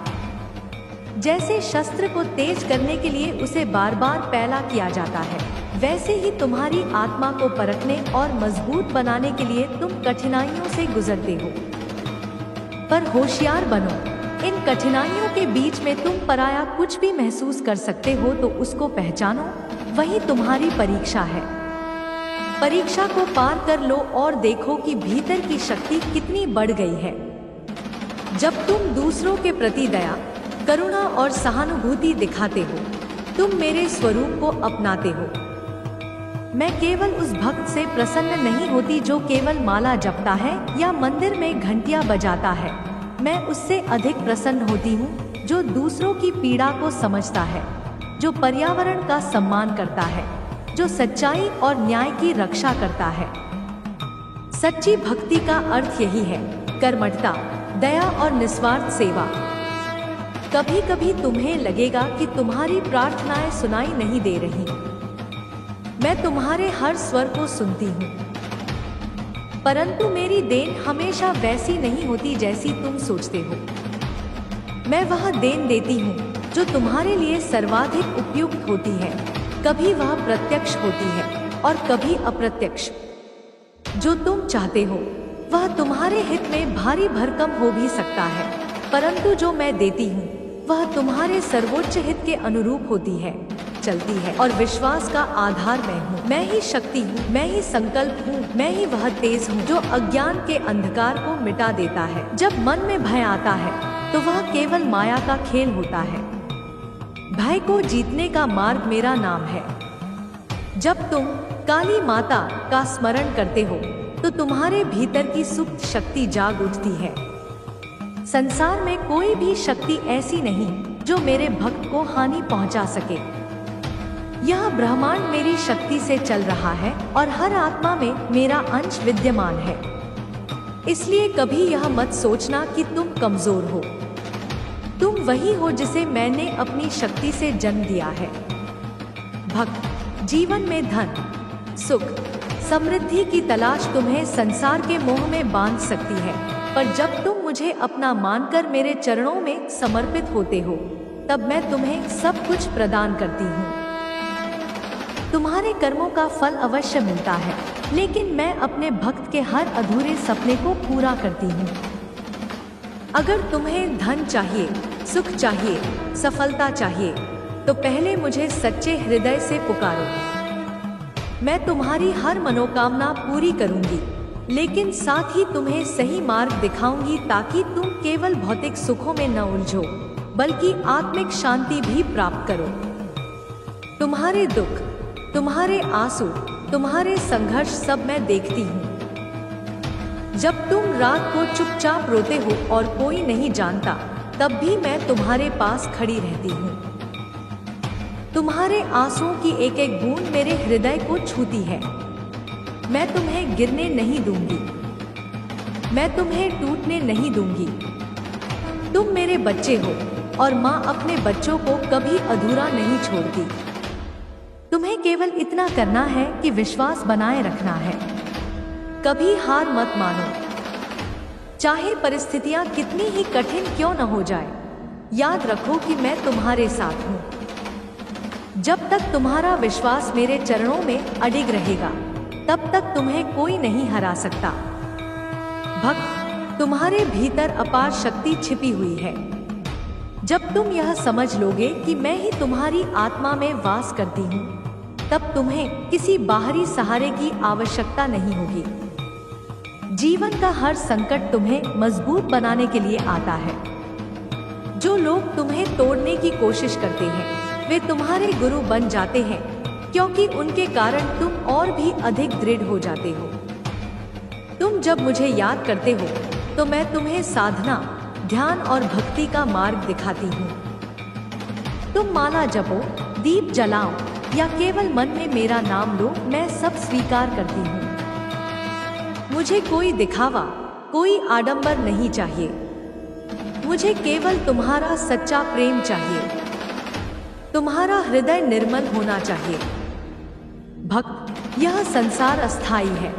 Speaker 1: जैसे शस्त्र को तेज करने के लिए उसे बार बार पैला किया जाता है, वैसे ही तुम्हारी आत्मा को परखने और मजबूत बनाने के लिए तुम कठिनाइयों से गुजरते हो। पर होशियार बनो, इन कठिनाइयों के बीच में तुम पराया कुछ भी महसूस कर सकते हो तो उसको पहचानो, वही तुम्हारी परीक्षा है। परीक्षा को पार कर लो और देखो कि भीतर की शक्ति कितनी बढ़ गई है। जब तुम दूसरों के प्रति दया, करुणा और सहानुभूति दिखाते हो, तुम मेरे स्वरूप को अपनाते हो। मैं केवल उस भक्त से प्रसन्न नहीं होती जो केवल माला जपता है या मंदिर में घंटियां बजाता है। मैं उससे अधिक प्रसन्न होती हूँ जो दूसरों की पीड़ा को समझता है, जो पर्यावरण का सम्मान करता है, जो सच्चाई और न्याय की रक्षा करता है। सच्ची भक्ति का अर्थ यही है, कर्मठता, दया और निस्वार्थ सेवा। कभी कभी तुम्हें लगेगा कि तुम्हारी प्रार्थनाएं सुनाई नहीं दे रही। मैं तुम्हारे हर स्वर को सुनती हूँ, परंतु मेरी देन हमेशा वैसी नहीं होती जैसी तुम सोचते हो। मैं वह देन देती हूँ जो तुम्हारे लिए सर्वाधिक उपयुक्त होती है। कभी वह प्रत्यक्ष होती है और कभी अप्रत्यक्ष। जो तुम चाहते हो वह तुम्हारे हित में भारी भरकम हो भी सकता है, परंतु जो मैं देती हूँ वह तुम्हारे सर्वोच्च हित के अनुरूप होती है। चलती है और विश्वास का आधार मैं हूँ। मैं ही शक्ति हूँ, मैं ही संकल्प हूँ, मैं ही वह तेज हूँ जो अज्ञान के अंधकार को मिटा देता है। जब मन में भय आता है तो वह केवल माया का खेल होता है। भय को जीतने का मार्ग मेरा नाम है। जब तुम काली माता का स्मरण करते हो तो तुम्हारे भीतर की सुप्त शक्ति जाग उठती है। संसार में कोई भी शक्ति ऐसी नहीं जो मेरे भक्त को हानि पहुंचा सके। यह ब्रह्मांड मेरी शक्ति से चल रहा है और हर आत्मा में मेरा अंश विद्यमान है। इसलिए कभी यह मत सोचना कि तुम कमजोर हो। तुम वही हो जिसे मैंने अपनी शक्ति से जन्म दिया है। भक्त, जीवन में धन, सुख, समृद्धि की तलाश तुम्हें संसार के मोह में बांध सकती है, पर जब तुम मुझे अपना मानकर मेरे चरणों में समर्पित होते हो तब मैं तुम्हें सब कुछ प्रदान करती हूँ। तुम्हारे कर्मों का फल अवश्य मिलता है, लेकिन मैं अपने भक्त के हर अधूरे सपने को पूरा करती हूँ। अगर तुम्हें धन चाहिए, सुख चाहिए, सफलता चाहिए, तो पहले मुझे सच्चे हृदय से पुकारो। मैं तुम्हारी हर मनोकामना पूरी करूंगी, लेकिन साथ ही तुम्हें सही मार्ग दिखाऊंगी ताकि तुम केवल भौतिक सुखों में न उलझो, बल्कि आत्मिक शांति भी प्राप्त करो। तुम्हारे दुख, तुम्हारे आंसू, तुम्हारे संघर्ष सब मैं देखती हूँ। जब तुम रात को चुपचाप रोते हो और कोई नहीं जानता, तब भी मैं तुम्हारे पास खड़ी रहती हूँ। तुम्हारे आंसुओं की एक एक बूंद मेरे हृदय को छूती है। मैं तुम्हें गिरने नहीं दूंगी, मैं तुम्हें टूटने नहीं दूंगी। तुम मेरे बच्चे हो और माँ अपने बच्चों को कभी अधूरा नहीं छोड़ती। तुम्हें केवल इतना करना है कि विश्वास बनाए रखना है। कभी हार मत मानो, चाहे परिस्थितियां कितनी ही कठिन क्यों न हो जाए। याद रखो कि मैं तुम्हारे साथ हूँ। जब तक तुम्हारा विश्वास मेरे चरणों में अडिग रहेगा, तब तक तुम्हें कोई नहीं हरा सकता। भक्त, तुम्हारे भीतर अपार शक्ति छिपी हुई है। जब तुम यह समझ लोगे कि मैं ही तुम्हारी आत्मा में वास करती हूँ, तब तुम्हें किसी बाहरी सहारे की आवश्यकता नहीं होगी। जीवन का हर संकट तुम्हें मजबूत बनाने के लिए आता है। जो लोग तुम्हें तोड़ने की कोशिश करते हैं, वे तुम्हारे गुरु बन जाते हैं, क्योंकि उनके कारण तुम और भी अधिक दृढ़ हो जाते हो। तुम जब मुझे याद करते हो तो मैं तुम्हें साधना, ध्यान और भक्ति का मार्ग दिखाती हूँ। तुम माला जपो, दीप जलाओ या केवल मन में मेरा नाम लो, मैं सब स्वीकार करती हूँ। मुझे कोई दिखावा, कोई आडंबर नहीं चाहिए। मुझे केवल तुम्हारा सच्चा प्रेम चाहिए। तुम्हारा हृदय निर्मल होना चाहिए। भक्त, यह संसार अस्थाई है।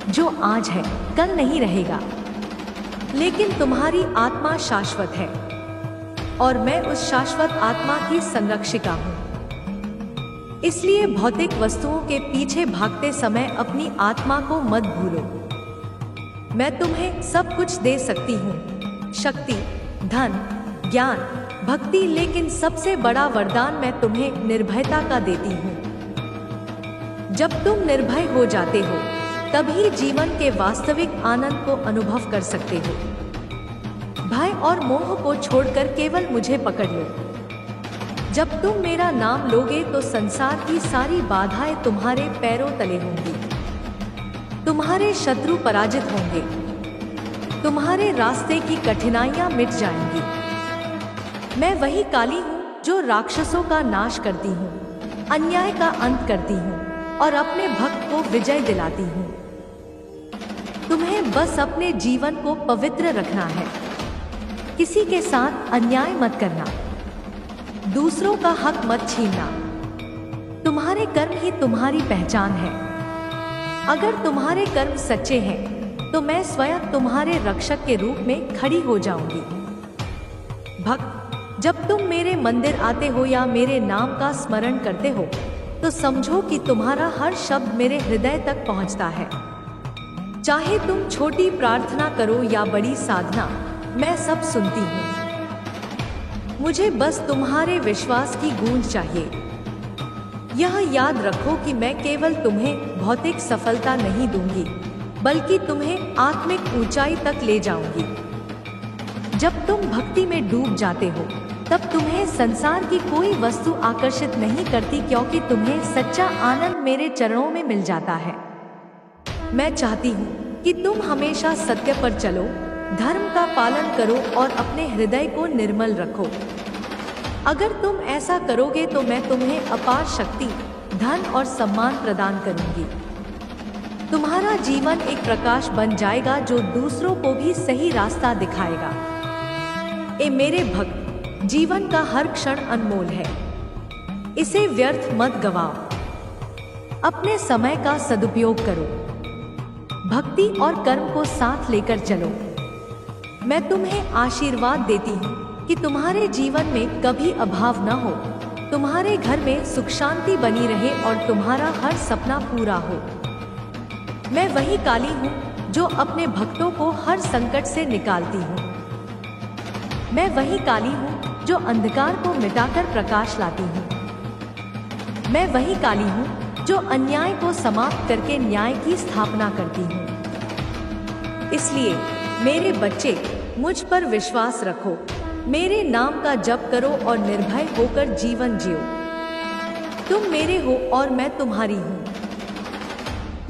Speaker 1: जो आज है कल नहीं रहेगा, लेकिन तुम्हारी आत्मा शाश्वत है और मैं उस शाश्वत आत्मा की संरक्षिका हूँ। इसलिए भौतिक वस्तुओं के पीछे भागते समय अपनी आत्मा को मत भूलो। मैं तुम्हें सब कुछ दे सकती हूँ, शक्ति, धन, ज्ञान, भक्ति, लेकिन सबसे बड़ा वरदान मैं तुम्हें निर्भयता का देती हूँ। जब तुम निर्भय हो जाते हो, तभी जीवन के वास्तविक आनंद को अनुभव कर सकते हो। भय और मोह को छोड़कर केवल मुझे पकड़ लो। जब तुम मेरा नाम लोगे तो संसार की सारी बाधाएं तुम्हारे पैरों तले होंगी। तुम्हारे शत्रु पराजित होंगे। तुम्हारे रास्ते की कठिनाइयां मिट जाएंगी। मैं वही काली हूँ जो राक्षसों का नाश करती हूँ, अन्याय का अंत करती हूँ और अपने भक्त को विजय दिलाती हूँ। तुम्हें बस अपने जीवन को पवित्र रखना है। किसी के साथ अन्याय मत करना, दूसरों का हक मत छीनना। तुम्हारे कर्म ही तुम्हारी पहचान है। अगर तुम्हारे कर्म सच्चे हैं, तो मैं स्वयं तुम्हारे रक्षक के रूप में खड़ी हो जाऊंगी। भक्त, जब तुम मेरे मंदिर आते हो या मेरे नाम का स्मरण करते हो, तो समझो कि तुम्हारा हर शब्द मेरे हृदय तक पहुंचता है। चाहे तुम छोटी प्रार्थना करो या बड़ी साधना, मैं सब सुनती हूँ। मुझे बस तुम्हारे विश्वास की गूंज चाहिए। यह याद रखो कि मैं केवल तुम्हें भौतिक सफलता नहीं दूंगी, बल्कि तुम्हें आत्मिक ऊंचाई तक ले जाऊंगी। जब तुम भक्ति में डूब जाते हो, तब तुम्हें संसार की कोई वस्तु आकर्षित नहीं करती, क्योंकि तुम्हें सच्चा आनंद मेरे चरणों में मिल जाता है। मैं चाहती हूँ कि तुम हमेशा सत्य पर चलो, धर्म का पालन करो और अपने हृदय को निर्मल रखो। अगर तुम ऐसा करोगे तो मैं तुम्हें अपार शक्ति, धन और सम्मान प्रदान करूंगी। तुम्हारा जीवन एक प्रकाश बन जाएगा जो दूसरों को भी सही रास्ता दिखाएगा। ए मेरे भक्त, जीवन का हर क्षण अनमोल है, इसे व्यर्थ मत गवाओ। अपने समय का सदुपयोग करो, भक्ति और कर्म को साथ लेकर चलो। मैं तुम्हें आशीर्वाद देती हूँ कि तुम्हारे जीवन में कभी अभाव न हो, तुम्हारे घर में सुख शांति बनी रहे और तुम्हारा हर सपना पूरा हो। मैं वही काली हूँ जो अपने भक्तों को हर संकट से निकालती हूँ। मैं वही काली हूँ जो अंधकार को मिटाकर प्रकाश लाती हूँ। मैं वही काली हूँ जो अन्याय को समाप्त करके न्याय की स्थापना करती हूँ। इसलिए मेरे बच्चे, मुझ पर विश्वास रखो, मेरे नाम का जप करो और निर्भय होकर जीवन जियो। तुम मेरे हो और मैं तुम्हारी हूँ।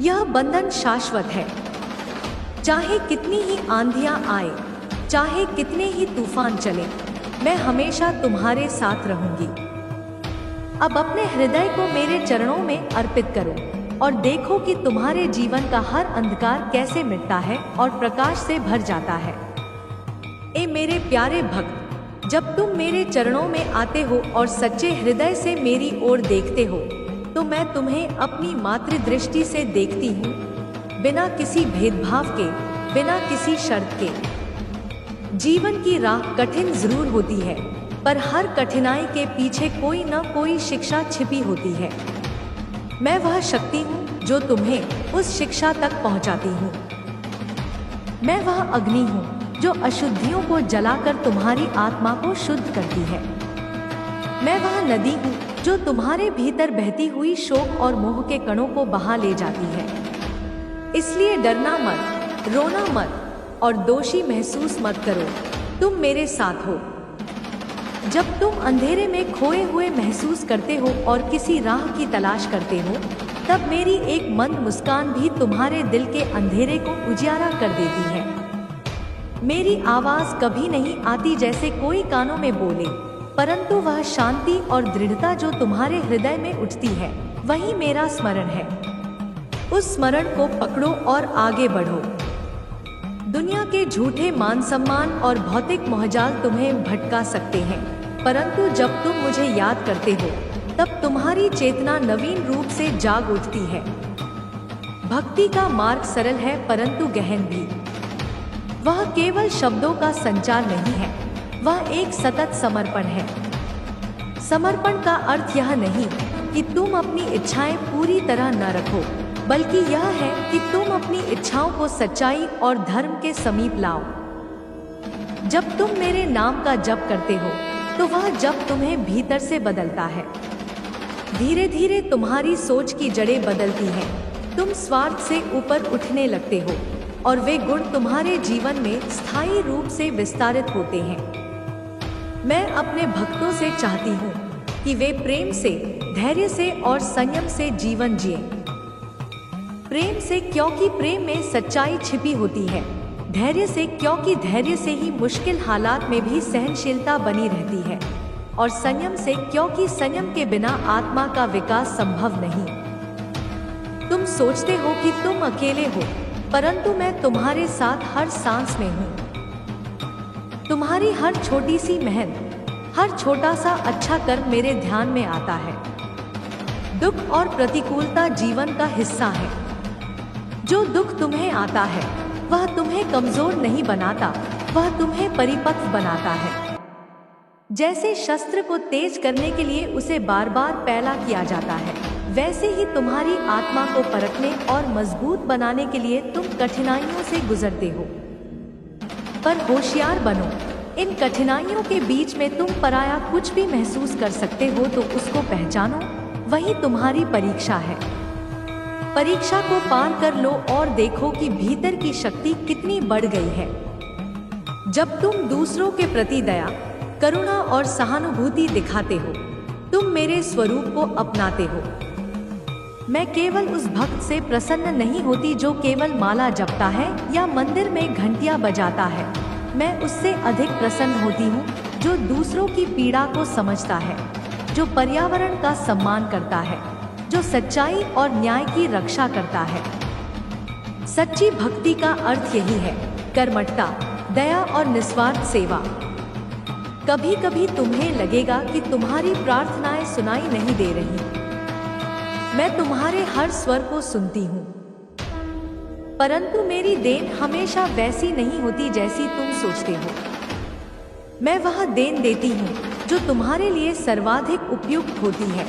Speaker 1: यह बंधन शाश्वत है। चाहे कितनी ही आंधियां आए, चाहे कितने ही तूफान चले, मैं हमेशा तुम्हारे साथ रहूंगी। अब अपने हृदय को मेरे चरणों में अर्पित करो और देखो कि तुम्हारे जीवन का हर अंधकार कैसे मिटता है और प्रकाश से भर जाता है। ए मेरे प्यारे भक्त, जब तुम मेरे चरणों में आते हो और सच्चे हृदय से मेरी ओर देखते हो, तो मैं तुम्हें अपनी मातृदृष्टि से देखती हूँ, बिना किसी भेदभाव के, बिना किसी शर्त के। जीवन की राह कठिन जरूर होती है, पर हर कठिनाई के पीछे कोई न कोई शिक्षा छिपी होती है। मैं वह शक्ति हूँ जो तुम्हें उस शिक्षा तक पहुँचाती हूँ। मैं वह अग्नि हूँ जो अशुद्धियों को जलाकर तुम्हारी आत्मा को शुद्ध करती है। मैं वह नदी हूँ जो तुम्हारे भीतर बहती हुई शोक और मोह के कणों को बहा ले जाती है। इसलिए डरना मत, रोना मत और दोषी महसूस मत करो, तुम मेरे साथ हो। जब तुम अंधेरे में खोए हुए महसूस करते हो और किसी राह की तलाश करते हो, तब मेरी एक मंद मुस्कान भी तुम्हारे दिल के अंधेरे को उजियारा कर देती है। मेरी आवाज कभी नहीं आती जैसे कोई कानों में बोले, परंतु वह शांति और दृढ़ता जो तुम्हारे हृदय में उठती है, वही मेरा स्मरण है। उस स्मरण को पकड़ो और आगे बढ़ो। दुनिया के झूठे मान सम्मान और भौतिक मोहजाल तुम्हें भटका सकते हैं, परंतु जब तुम मुझे याद करते हो, तब तुम्हारी चेतना नवीन रूप से जाग उठती है। भक्ति का मार्ग सरल है परंतु गहन भी। वह केवल शब्दों का संचार नहीं है, वह एक सतत समर्पण है। समर्पण का अर्थ यह नहीं कि तुम अपनी इच्छाएं पूरी तरह न रखो, बल्कि यह है कि तुम अपनी इच्छाओं को सच्चाई और धर्म के समीप लाओ। जब तुम मेरे नाम का जप करते हो, तो वह जप तुम्हें भीतर से बदलता है। धीरे धीरे तुम्हारी सोच की जड़ें बदलती हैं, तुम स्वार्थ से ऊपर उठने लगते हो और वे गुण तुम्हारे जीवन में स्थायी रूप से विस्तारित होते हैं। मैं अपने भक्तों से चाहती हूँ कि वे प्रेम से, धैर्य से और संयम से जीवन जिए। प्रेम से क्योंकि प्रेम में सच्चाई छिपी होती है, धैर्य से क्योंकि धैर्य से ही मुश्किल हालात में भी सहनशीलता बनी रहती है, और संयम से क्योंकि संयम के बिना आत्मा का विकास संभव नहीं। तुम सोचते हो कि तुम अकेले हो, परंतु मैं तुम्हारे साथ हर सांस में हूँ। तुम्हारी हर छोटी सी मेहनत, हर छोटा सा अच्छा कर्म मेरे ध्यान में आता है। दुख और प्रतिकूलता जीवन का हिस्सा है। जो दुख तुम्हें आता है, वह तुम्हें कमजोर नहीं बनाता, वह तुम्हें परिपक्व बनाता है। जैसे शस्त्र को तेज करने के लिए उसे बार बार पैला किया जाता है, वैसे ही तुम्हारी आत्मा को परखने और मजबूत बनाने के लिए तुम कठिनाइयों से गुजरते हो। पर होशियार बनो, इन कठिनाइयों के बीच में तुम पराया कुछ भी महसूस कर सकते हो तो उसको पहचानो, वही तुम्हारी परीक्षा है। परीक्षा को पार कर लो और देखो कि भीतर की शक्ति कितनी बढ़ गई है। जब तुम दूसरों के प्रति दया, करुणा और सहानुभूति दिखाते हो, तुम मेरे स्वरूप को अपनाते हो। मैं केवल उस भक्त से प्रसन्न नहीं होती जो केवल माला जपता है या मंदिर में घंटियां बजाता है। मैं उससे अधिक प्रसन्न होती हूँ जो दूसरों की पीड़ा को समझता है, जो पर्यावरण का सम्मान करता है, जो सच्चाई और न्याय की रक्षा करता है। सच्ची भक्ति का अर्थ यही है, कर्मठता, दया और निस्वार्थ सेवा। कभी कभी तुम्हें लगेगा कि तुम्हारी प्रार्थनाएं सुनाई नहीं दे रही। मैं तुम्हारे हर स्वर को सुनती हूँ, परंतु मेरी देन हमेशा वैसी नहीं होती जैसी तुम सोचते हो। मैं वह देन देती हूँ जो तुम्हारे लिए सर्वाधिक उपयुक्त होती है।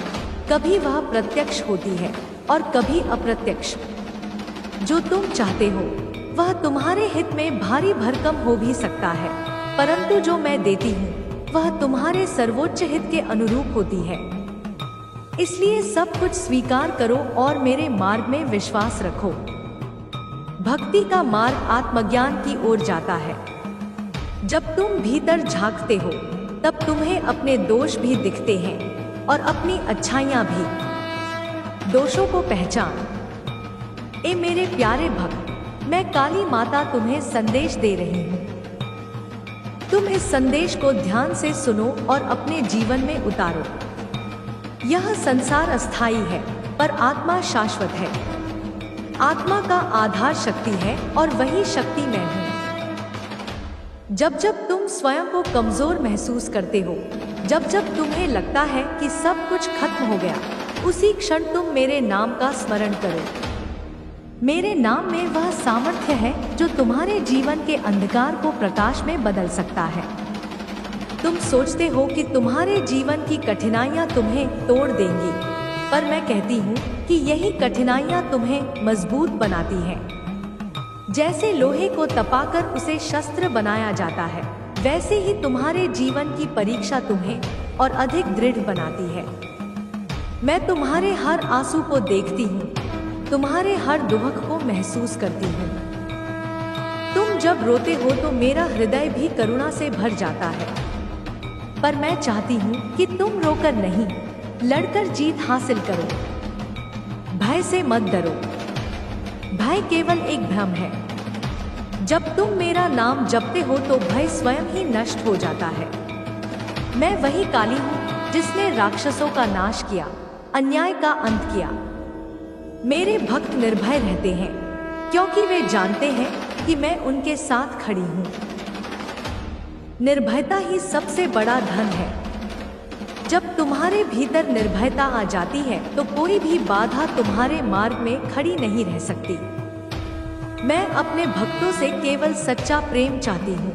Speaker 1: कभी वह प्रत्यक्ष होती है और कभी अप्रत्यक्ष। जो तुम चाहते हो वह तुम्हारे हित में भारी भरकम हो भी सकता है, परंतु जो मैं देती हूँ वह तुम्हारे सर्वोच्च हित के अनुरूप होती है। इसलिए सब कुछ स्वीकार करो और मेरे मार्ग में विश्वास रखो। भक्ति का मार्ग आत्मज्ञान की ओर जाता है। जब तुम भीतर झांकते हो तब तुम्हें अपने दोष भी दिखते हैं और अपनी अच्छाइयां भी। दोषों को पहचान। ए मेरे प्यारे भक्त, मैं काली माता तुम्हें संदेश दे रही हूँ। तुम इस संदेश को ध्यान से सुनो और अपने जीवन में उतारो। यह संसार अस्थायी है पर आत्मा शाश्वत है। आत्मा का आधार शक्ति है और वही शक्ति मैं हूँ। जब जब तुम स्वयं को कमजोर महसूस करते हो, जब जब तुम्हें लगता है कि सब कुछ खत्म हो गया, उसी क्षण तुम मेरे नाम का स्मरण करो। मेरे नाम में वह सामर्थ्य है जो तुम्हारे जीवन के अंधकार को प्रकाश में बदल सकता है। तुम सोचते हो कि तुम्हारे जीवन की कठिनाइयां तुम्हें तोड़ देंगी, पर मैं कहती हूँ कि यही कठिनाइयां तुम्हें मजबूत बनाती हैं। जैसे लोहे को तपाकर उसे शस्त्र बनाया जाता है, वैसे ही तुम्हारे जीवन की परीक्षा तुम्हें और अधिक दृढ़ बनाती है। मैं तुम्हारे हर आंसू को देखती हूँ, तुम्हारे हर दुख को महसूस करती हूँ। तुम जब रोते हो तो मेरा हृदय भी करुणा से भर जाता है, पर मैं चाहती हूँ कि तुम रोकर नहीं, लड़कर जीत हासिल करो। भय से मत डरो। भय केवल एक भ्रम है। जब तुम मेरा नाम जपते हो तो भय स्वयं ही नष्ट हो जाता है। मैं वही काली हूँ जिसने राक्षसों का नाश किया, अन्याय का अंत किया। मेरे भक्त निर्भय रहते हैं क्योंकि वे जानते हैं कि मैं उनके साथ खड़ी हूँ। निर्भयता ही सबसे बड़ा धन है। जब तुम्हारे भीतर निर्भयता आ जाती है तो कोई भी बाधा तुम्हारे मार्ग में खड़ी नहीं रह सकती। मैं अपने भक्तों से केवल सच्चा प्रेम चाहती हूँ।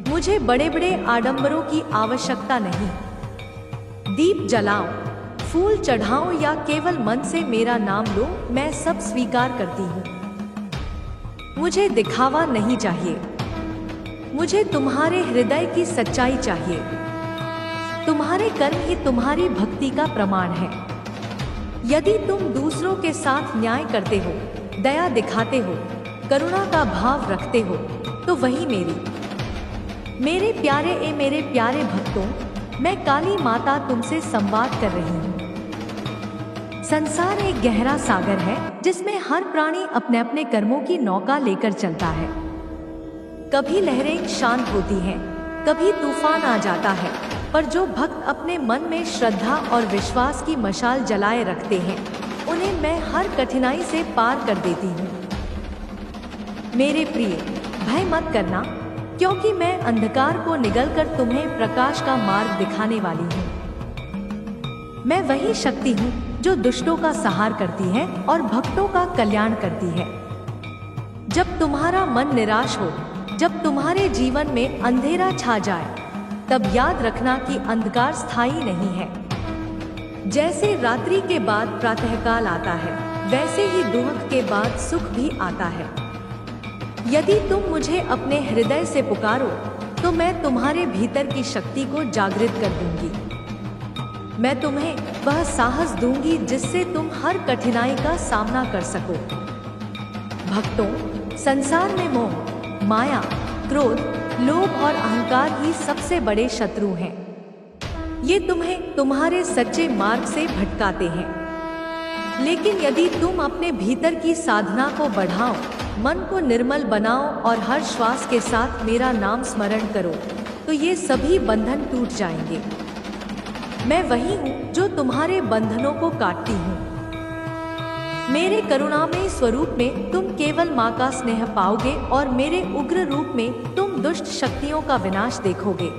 Speaker 1: मुझे बड़े बड़े आडंबरों की आवश्यकता नहीं। दीप जलाओ, फूल चढ़ाओ या केवल मन से मेरा नाम लो, मैं सब स्वीकार करती हूँ। मुझे दिखावा नहीं चाहिए, मुझे तुम्हारे हृदय की सच्चाई चाहिए। तुम्हारे कर्म ही तुम्हारी भक्ति का प्रमाण है। यदि तुम दूसरों के साथ न्याय करते हो, दया दिखाते हो, करुणा का भाव रखते हो, तो वही मेरे प्यारे भक्तों, मैं काली माता तुमसे संवाद कर रही हूँ। संसार एक गहरा सागर है जिसमें हर प्राणी अपने अपने कर्मों की नौका लेकर चलता है। कभी लहरें शांत होती हैं, कभी तूफान आ जाता है, पर जो भक्त अपने मन में श्रद्धा और विश्वास की मशाल जलाए रखते हैं, उन्हें मैं हर कठिनाई से पार कर देती हूँ। मेरे प्रिय, भय मत करना, क्योंकि मैं अंधकार को निगलकर तुम्हें प्रकाश का मार्ग दिखाने वाली हूँ। मैं वही शक्ति हूँ जो दुष्टों का संहार करती है और भक्तों का कल्याण करती है। जब तुम्हारा मन निराश हो, जब तुम्हारे जीवन में अंधेरा छा जाए, तब याद रखना कि अंधकार स्थायी नहीं है। जैसे रात्रि के बाद प्रातःकाल आता है, वैसे ही दुख के बाद सुख भी आता है। यदि तुम मुझे अपने हृदय से पुकारो, तो मैं तुम्हारे भीतर की शक्ति को जागृत कर दूंगी। मैं तुम्हें वह साहस दूंगी जिससे तुम हर कठिनाई का सामना कर सको। भक्तों, संसार में मोह, माया, क्रोध, लोभ और अहंकार ही सबसे बड़े शत्रु हैं। ये तुम्हें तुम्हारे सच्चे मार्ग से भटकाते हैं। लेकिन यदि तुम अपने भीतर की साधना को बढ़ाओ, मन को निर्मल बनाओ और हर श्वास के साथ मेरा नाम स्मरण करो, तो ये सभी बंधन टूट जाएंगे। मैं वही हूँ जो तुम्हारे बंधनों को काटती हूँ। मेरे करुणामय स्वरूप में तुम केवल माँ का स्नेह पाओगे और मेरे उग्र रूप में तुम दुष्ट शक्तियों का विनाश देखोगे।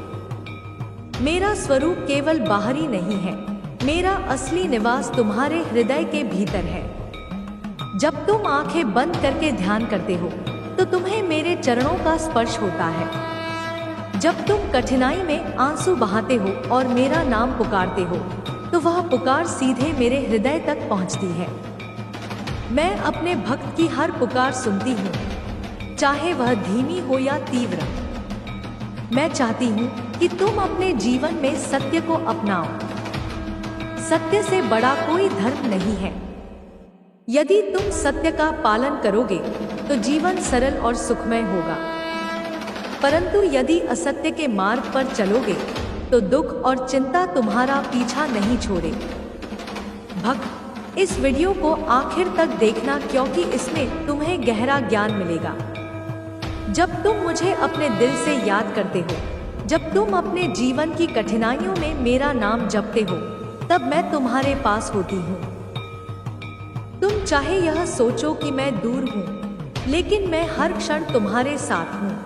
Speaker 1: मेरा स्वरूप केवल बाहरी नहीं है, मेरा असली निवास तुम्हारे हृदय के भीतर है। जब तुम आंखें बंद करके ध्यान करते हो तो तुम्हें मेरे चरणों का स्पर्श होता है। जब तुम कठिनाई में आंसू बहाते हो और मेरा नाम पुकारते हो तो वह पुकार सीधे मेरे हृदय तक पहुंचती है। मैं अपने भक्त की हर पुकार सुनती हूँ, चाहे वह धीमी हो या तीव्र। मैं चाहती हूँ कि तुम अपने जीवन में सत्य को अपनाओ। सत्य से बड़ा कोई धर्म नहीं है। यदि तुम सत्य का पालन करोगे तो जीवन सरल और सुखमय होगा। परंतु यदि असत्य के मार्ग पर चलोगे तो दुख और चिंता तुम्हारा पीछा नहीं छोड़े। भक्त, इस वीडियो को आखिर तक देखना क्योंकि इसमें तुम्हें गहरा ज्ञान मिलेगा। जब तुम मुझे अपने दिल से याद करते हो, जब तुम अपने जीवन की कठिनाइयों में मेरा नाम जपते हो, तब मैं तुम्हारे पास होती हूँ। तुम चाहे यह सोचो कि मैं दूर हूँ, लेकिन मैं हर क्षण तुम्हारे साथ हूँ।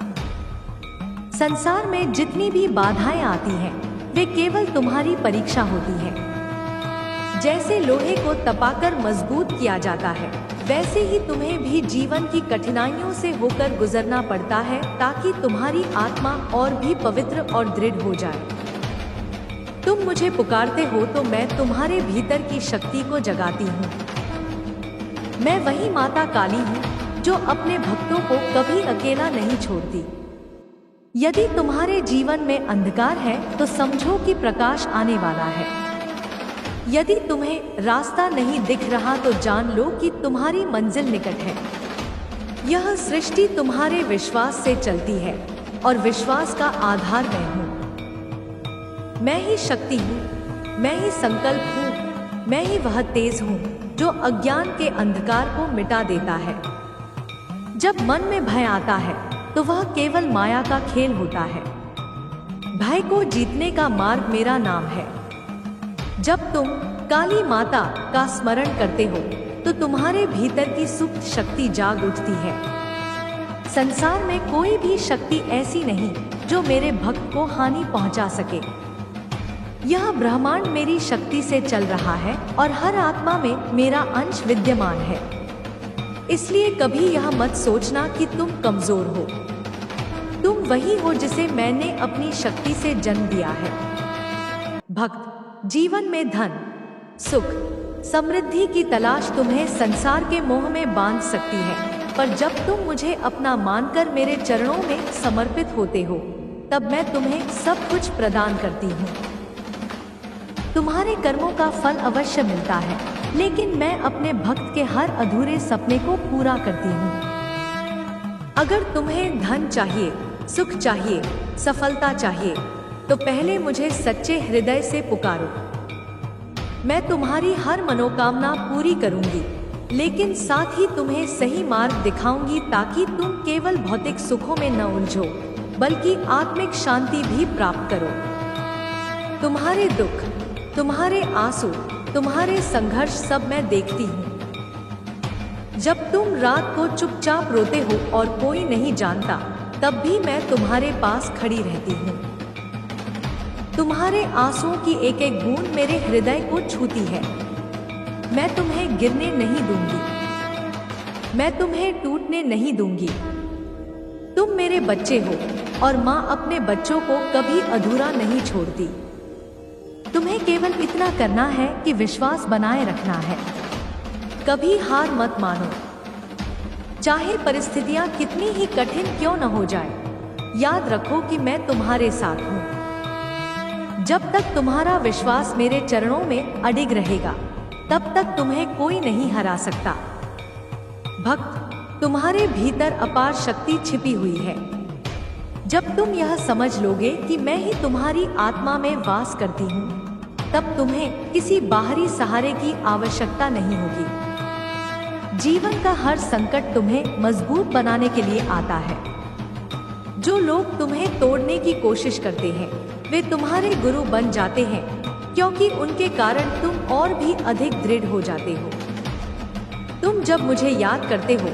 Speaker 1: संसार में जितनी भी बाधाएं आती हैं, वे केवल तुम्हारी परीक्षा होती हैं। जैसे लोहे को तपाकर मजबूत किया जाता है, वैसे ही तुम्हें भी जीवन की कठिनाइयों से होकर गुजरना पड़ता है ताकि तुम्हारी आत्मा और भी पवित्र और दृढ़ हो जाए। तुम मुझे पुकारते हो तो मैं तुम्हारे भीतर की शक्ति को जगाती हूँ। मैं वही माता काली हूँ जो अपने भक्तों को कभी अकेला नहीं छोड़ती। यदि तुम्हारे जीवन में अंधकार है तो समझो कि प्रकाश आने वाला है। यदि तुम्हें रास्ता नहीं दिख रहा तो जान लो कि तुम्हारी मंजिल निकट है। यह सृष्टि तुम्हारे विश्वास से चलती है और विश्वास का आधार मैं हूँ। मैं ही शक्ति हूँ, मैं ही संकल्प हूँ, मैं ही वह तेज हूँ जो अज्ञान के अंधकार को मिटा देता है। जब मन में भय आता है तो वह केवल माया का खेल होता है। भय को जीतने का मार्ग मेरा नाम है। जब तुम काली माता का स्मरण करते हो तो तुम्हारे भीतर की सुप्त शक्ति जाग उठती है। संसार में कोई भी शक्ति ऐसी नहीं जो मेरे भक्त को हानि पहुंचा सके। यह ब्रह्मांड मेरी शक्ति से चल रहा है और हर आत्मा में मेरा अंश विद्यमान है। इसलिए कभी यह मत सोचना कि तुम कमजोर हो। तुम वही हो जिसे मैंने अपनी शक्ति से जन्म दिया है। भक्त, जीवन में धन, सुख, समृद्धि की तलाश तुम्हें संसार के मोह में बांध सकती है, पर जब तुम मुझे अपना मानकर मेरे चरणों में समर्पित होते हो, तब मैं तुम्हें सब कुछ प्रदान करती हूँ। तुम्हारे कर्मों का फल अवश्य मिलता है, लेकिन मैं अपने भक्त के हर अधूरे सपने को पूरा करती हूँ। अगर तुम्हें धन चाहिए, सुख चाहिए, सफलता चाहिए, तो पहले मुझे सच्चे हृदय से पुकारो। मैं तुम्हारी हर मनोकामना पूरी करूंगी, लेकिन साथ ही तुम्हें सही मार्ग दिखाऊंगी ताकि तुम केवल भौतिक सुखों में न उलझो, बल्कि आत्मिक शांति भी प्राप्त करो। तुम्हारे दुख, तुम्हारे आंसू, तुम्हारे संघर्ष सब मैं देखती हूँ। जब तुम रात को चुपचाप रोते हो और कोई नहीं जानता, तब भी मैं तुम्हारे पास खड़ी रहती हूँ। तुम्हारे आंसुओं की एक एक बूंद मेरे हृदय को छूती है। मैं तुम्हें गिरने नहीं दूंगी, मैं तुम्हें टूटने नहीं दूंगी। तुम मेरे बच्चे हो और माँ अपने बच्चों को कभी अधूरा नहीं छोड़ती। तुम्हें केवल इतना करना है कि विश्वास बनाए रखना है। कभी हार मत मानो, चाहे परिस्थितियां कितनी ही कठिन क्यों न हो जाए। याद रखो कि मैं तुम्हारे साथ हूँ। जब तक तुम्हारा विश्वास मेरे चरणों में अडिग रहेगा, तब तक तुम्हें कोई नहीं हरा सकता। भक्त, तुम्हारे भीतर अपार शक्ति छिपी हुई है। जब तुम यह समझ लोगे कि मैं ही तुम्हारी आत्मा में वास करती हूँ, तब तुम्हें किसी बाहरी सहारे की आवश्यकता नहीं होगी। जीवन का हर संकट तुम्हें मजबूत बनाने के लिए आता है। जो लोग तुम्हें तोड़ने की कोशिश करते हैं, वे तुम्हारे गुरु बन जाते हैं, क्योंकि उनके कारण तुम और भी अधिक दृढ़ हो जाते हो। तुम जब मुझे याद करते हो,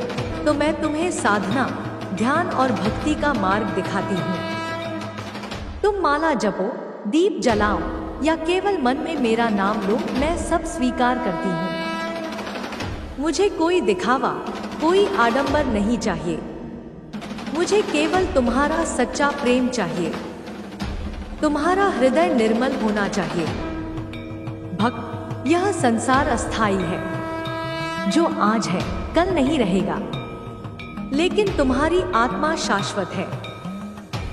Speaker 1: तो मैं तुम्हें साधना, ध्यान और भक्ति का मार्ग दिखाती हूँ। तुम माला जपो, दीप जलाओ या केवल मन में मेरा नाम लो, मैं सब स्वीकार करती हूँ। मुझे कोई दिखावा, कोई आडंबर नहीं चाहिए। मुझे केवल तुम्हारा सच्चा प्रेम चाहिए। तुम्हारा हृदय निर्मल होना चाहिए। भक्त, यह संसार अस्थाई है। जो आज है, कल नहीं रहेगा, लेकिन तुम्हारी आत्मा शाश्वत है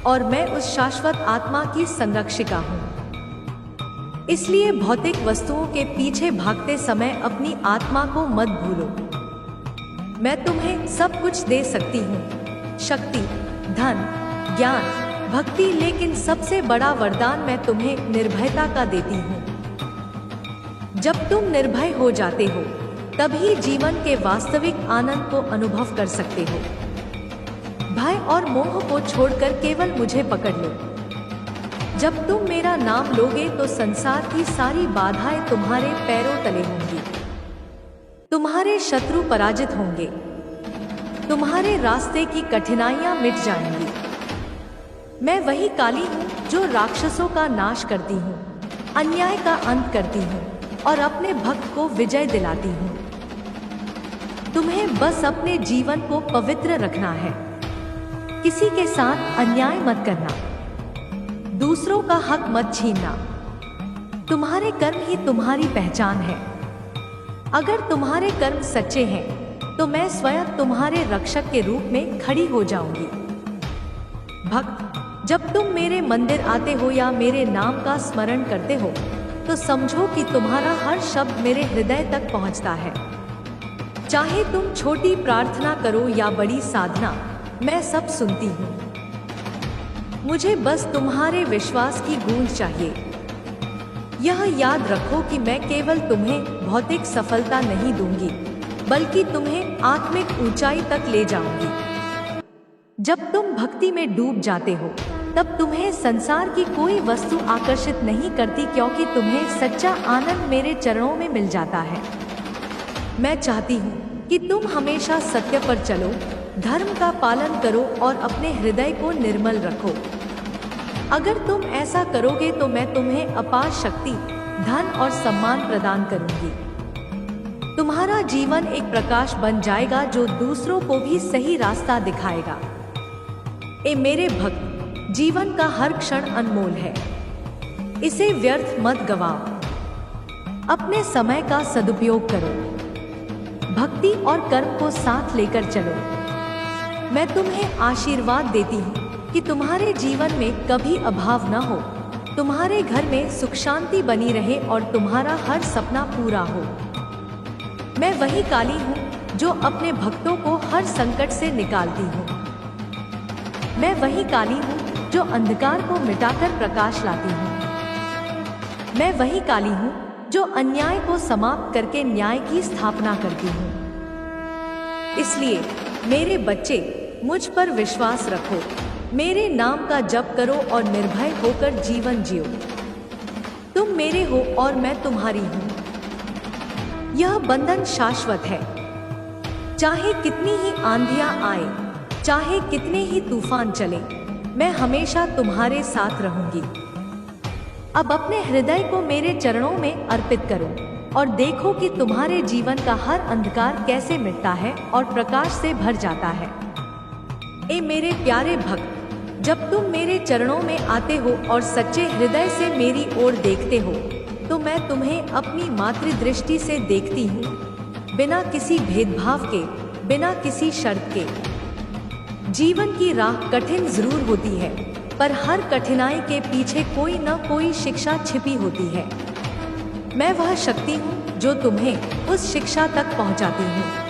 Speaker 1: और मैं उस शाश्वत आत्मा की संरक्षिका हूँ। इसलिए भौतिक वस्तुओं के पीछे भागते समय अपनी आत्मा को मत भूलो। मैं तुम्हें सब कुछ दे सकती हूँ, शक्ति, धन, ज्ञान, भक्ति, लेकिन सबसे बड़ा वरदान मैं तुम्हें निर्भयता का देती हूँ। जब तुम निर्भय हो जाते हो, तभी जीवन के वास्तविक आनंद को अनुभव कर सकते हो। भय और मोह को छोड़कर केवल मुझे पकड़ लो। जब तुम मेरा नाम लोगे तो संसार की सारी बाधाएं तुम्हारे पैरों तले होंगी। तुम्हारे शत्रु पराजित होंगे। तुम्हारे रास्ते की कठिनाइयां मिट जाएंगी। मैं वही काली हूँ जो राक्षसों का नाश करती हूँ, अन्याय का अंत करती हूँ और अपने भक्त को विजय दिलाती हूँ। तुम्हें बस अपने जीवन को पवित्र रखना है। किसी के साथ अन्याय मत करना, दूसरों का हक मत छीनना। तुम्हारे कर्म ही तुम्हारी पहचान है। अगर तुम्हारे कर्म सच्चे हैं, तो मैं स्वयं तुम्हारे रक्षक के रूप में खड़ी हो जाऊंगी। भक्त, जब तुम मेरे मंदिर आते हो या मेरे नाम का स्मरण करते हो, तो समझो कि तुम्हारा हर शब्द मेरे हृदय तक पहुंचता है। चाहे तुम छोटी प्रार्थना करो या बड़ी साधना, मैं सब सुनती हूँ। मुझे बस तुम्हारे विश्वास की गूंज चाहिए। यह याद रखो कि मैं केवल तुम्हें भौतिक सफलता नहीं दूंगी, बल्कि तुम्हें आत्मिक ऊंचाई तक ले जाऊंगी। जब तुम भक्ति में डूब जाते हो, तब तुम्हें संसार की कोई वस्तु आकर्षित नहीं करती, क्योंकि तुम्हें सच्चा आनंद मेरे चरणों में मिल जाता है। मैं चाहती हूँ कि तुम हमेशा सत्य पर चलो, धर्म का पालन करो और अपने हृदय को निर्मल रखो। अगर तुम ऐसा करोगे तो मैं तुम्हें अपार शक्ति, धन और सम्मान प्रदान करूंगी। तुम्हारा जीवन एक प्रकाश बन जाएगा जो दूसरों को भी सही रास्ता दिखाएगा। ए मेरे भक्त, जीवन का हर क्षण अनमोल है। इसे व्यर्थ मत गवाओ। अपने समय का सदुपयोग करो। भक्ति और कर्म को साथ लेकर चलो। मैं तुम्हें आशीर्वाद देती हूँ कि तुम्हारे जीवन में कभी अभाव न हो, तुम्हारे घर में सुख शांति बनी रहे और तुम्हारा हर सपना पूरा हो। मैं वही काली हूँ जो अपने भक्तों को हर संकट से निकालती हूँ। मैं वही काली हूँ जो अंधकार को मिटाकर प्रकाश लाती हूँ। मैं वही काली हूँ जो अन्याय को समाप्त करके न्याय की स्थापना करती हूँ। इसलिए मेरे बच्चे, मुझ पर विश्वास रखो, मेरे नाम का जप करो और निर्भय होकर जीवन जियो। तुम मेरे हो और मैं तुम्हारी हूँ। यह बंधन शाश्वत है। चाहे कितनी ही आंधियां आए, चाहे कितने ही तूफान चले, मैं हमेशा तुम्हारे साथ रहूंगी। अब अपने हृदय को मेरे चरणों में अर्पित करो और देखो कि तुम्हारे जीवन का हर अंधकार कैसे मिटता है और प्रकाश से भर जाता है। ए मेरे प्यारे भक्त, जब तुम मेरे चरणों में आते हो और सच्चे हृदय से मेरी ओर देखते हो, तो मैं तुम्हें अपनी मातृदृष्टि से देखती हूँ, बिना किसी भेदभाव के, बिना किसी शर्त के। जीवन की राह कठिन जरूर होती है, पर हर कठिनाई के पीछे कोई न कोई शिक्षा छिपी होती है। मैं वह शक्ति हूँ जो तुम्हें उस शिक्षा तक पहुँचाती हूँ।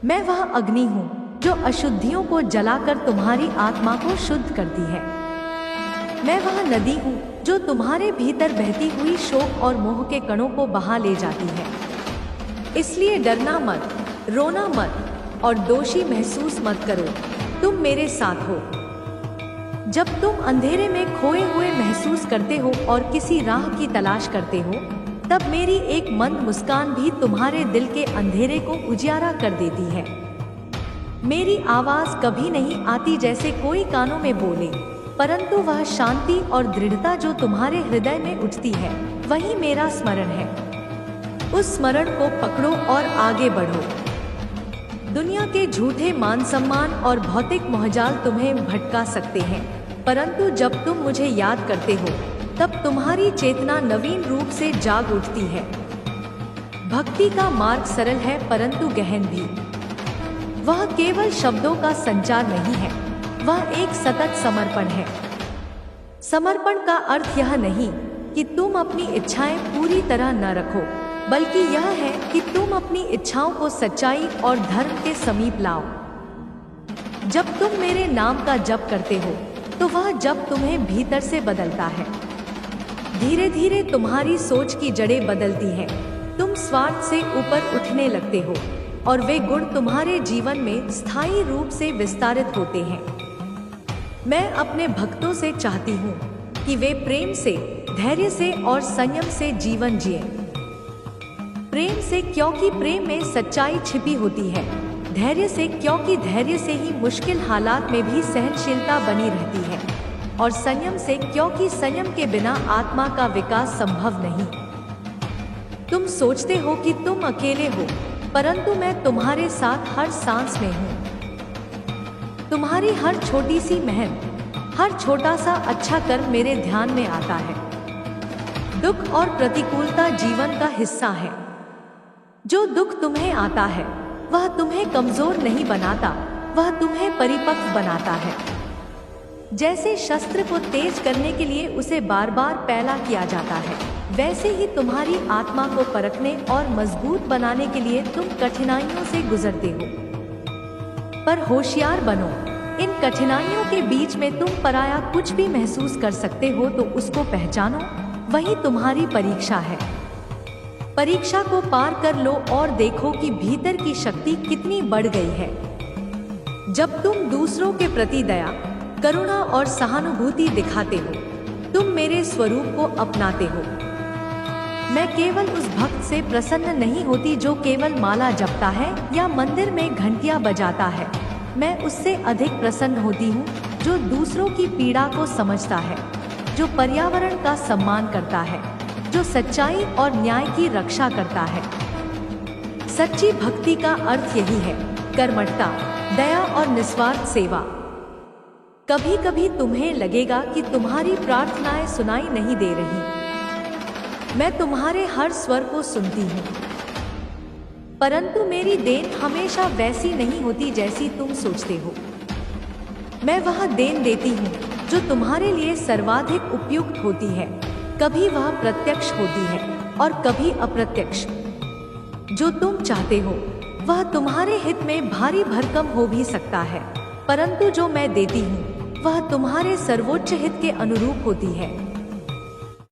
Speaker 1: मैं वह अग्नि हूँ जो अशुद्धियों को जलाकर तुम्हारी आत्मा को शुद्ध करती है। मैं वह नदी हूँ जो तुम्हारे भीतर बहती हुई शोक और मोह के कणों को बहा ले जाती है। इसलिए डरना मत, रोना मत और दोषी महसूस मत करो, तुम मेरे साथ हो। जब तुम अंधेरे में खोए हुए महसूस करते हो और किसी राह की तलाश करते हो, तब मेरी एक मंद मुस्कान भी तुम्हारे दिल के अंधेरे को उजियारा कर देती है। मेरी आवाज कभी नहीं आती जैसे कोई कानों में बोले, परंतु वह शांति और दृढ़ता जो तुम्हारे हृदय में उठती है, वही मेरा स्मरण है। उस स्मरण को पकड़ो और आगे बढ़ो। दुनिया के झूठे मान सम्मान और भौतिक मोहजाल तुम्हें भटका सकते हैं, परंतु जब तुम मुझे याद करते हो, तब तुम्हारी चेतना नवीन रूप से जाग उठती है। भक्ति का मार्ग सरल है परंतु गहन भी। वह केवल शब्दों का संचार नहीं है, वह एक सतत समर्पण है। समर्पण का अर्थ यह नहीं कि तुम अपनी इच्छाएं पूरी तरह न रखो, बल्कि यह है कि तुम अपनी इच्छाओं को सच्चाई और धर्म के समीप लाओ। जब तुम मेरे नाम का जप करते हो, तो वह जप तुम्हें भीतर से बदलता है। धीरे धीरे तुम्हारी सोच की जड़ें बदलती हैं, तुम स्वार्थ से ऊपर उठने लगते हो और वे गुण तुम्हारे जीवन में स्थायी रूप से विस्तारित होते हैं। मैं अपने भक्तों से चाहती हूँ कि वे प्रेम से, धैर्य से और संयम से जीवन जिए। प्रेम से क्योंकि प्रेम में सच्चाई छिपी होती है, धैर्य से क्योंकि धैर्य से ही मुश्किल हालात में भी सहनशीलता बनी रहती है, और संयम से क्योंकि संयम के बिना आत्मा का विकास संभव नहीं। तुम सोचते हो कि तुम अकेले हो, परंतु मैं तुम्हारे साथ हर सांस में हूँ। तुम्हारी हर छोटी सी मेहनत, हर छोटा सा अच्छा कर्म मेरे ध्यान में आता है। दुख और प्रतिकूलता जीवन का हिस्सा है। जो दुख तुम्हें आता है, वह तुम्हें कमजोर नहीं बनाता, वह तुम्हें परिपक्व बनाता है। जैसे शस्त्र को तेज करने के लिए उसे बार बार पैला किया जाता है, वैसे ही तुम्हारी आत्मा को परखने और मजबूत बनाने के लिए तुम कठिनाइयों से गुजरते हो। पर होशियार बनो, इन कठिनाइयों के बीच में तुम पराया कुछ भी महसूस कर सकते हो तो उसको पहचानो, वही तुम्हारी परीक्षा है। परीक्षा को पार कर लो और देखो कि भीतर की शक्ति कितनी बढ़ गई है। जब तुम दूसरों के प्रति दया, करुणा और सहानुभूति दिखाते हो, तुम मेरे स्वरूप को अपनाते हो। मैं केवल उस भक्त से प्रसन्न नहीं होती जो केवल माला जपता है या मंदिर में घंटियां बजाता है। मैं उससे अधिक प्रसन्न होती हूँ जो दूसरों की पीड़ा को समझता है, जो पर्यावरण का सम्मान करता है, जो सच्चाई और न्याय की रक्षा करता है। सच्ची भक्ति का अर्थ यही है, कर्मठता, दया और निस्वार्थ सेवा। कभी कभी तुम्हें लगेगा कि तुम्हारी प्रार्थनाएं सुनाई नहीं दे रही। मैं तुम्हारे हर स्वर को सुनती हूँ, परंतु मेरी देन हमेशा वैसी नहीं होती जैसी तुम सोचते हो। मैं वह देन देती हूँ जो तुम्हारे लिए सर्वाधिक उपयुक्त होती है। कभी वह प्रत्यक्ष होती है और कभी अप्रत्यक्ष। जो तुम चाहते हो वह तुम्हारे हित में भारी भरकम हो भी सकता है, परंतु जो मैं देती हूँ वह तुम्हारे सर्वोच्च हित के अनुरूप होती है।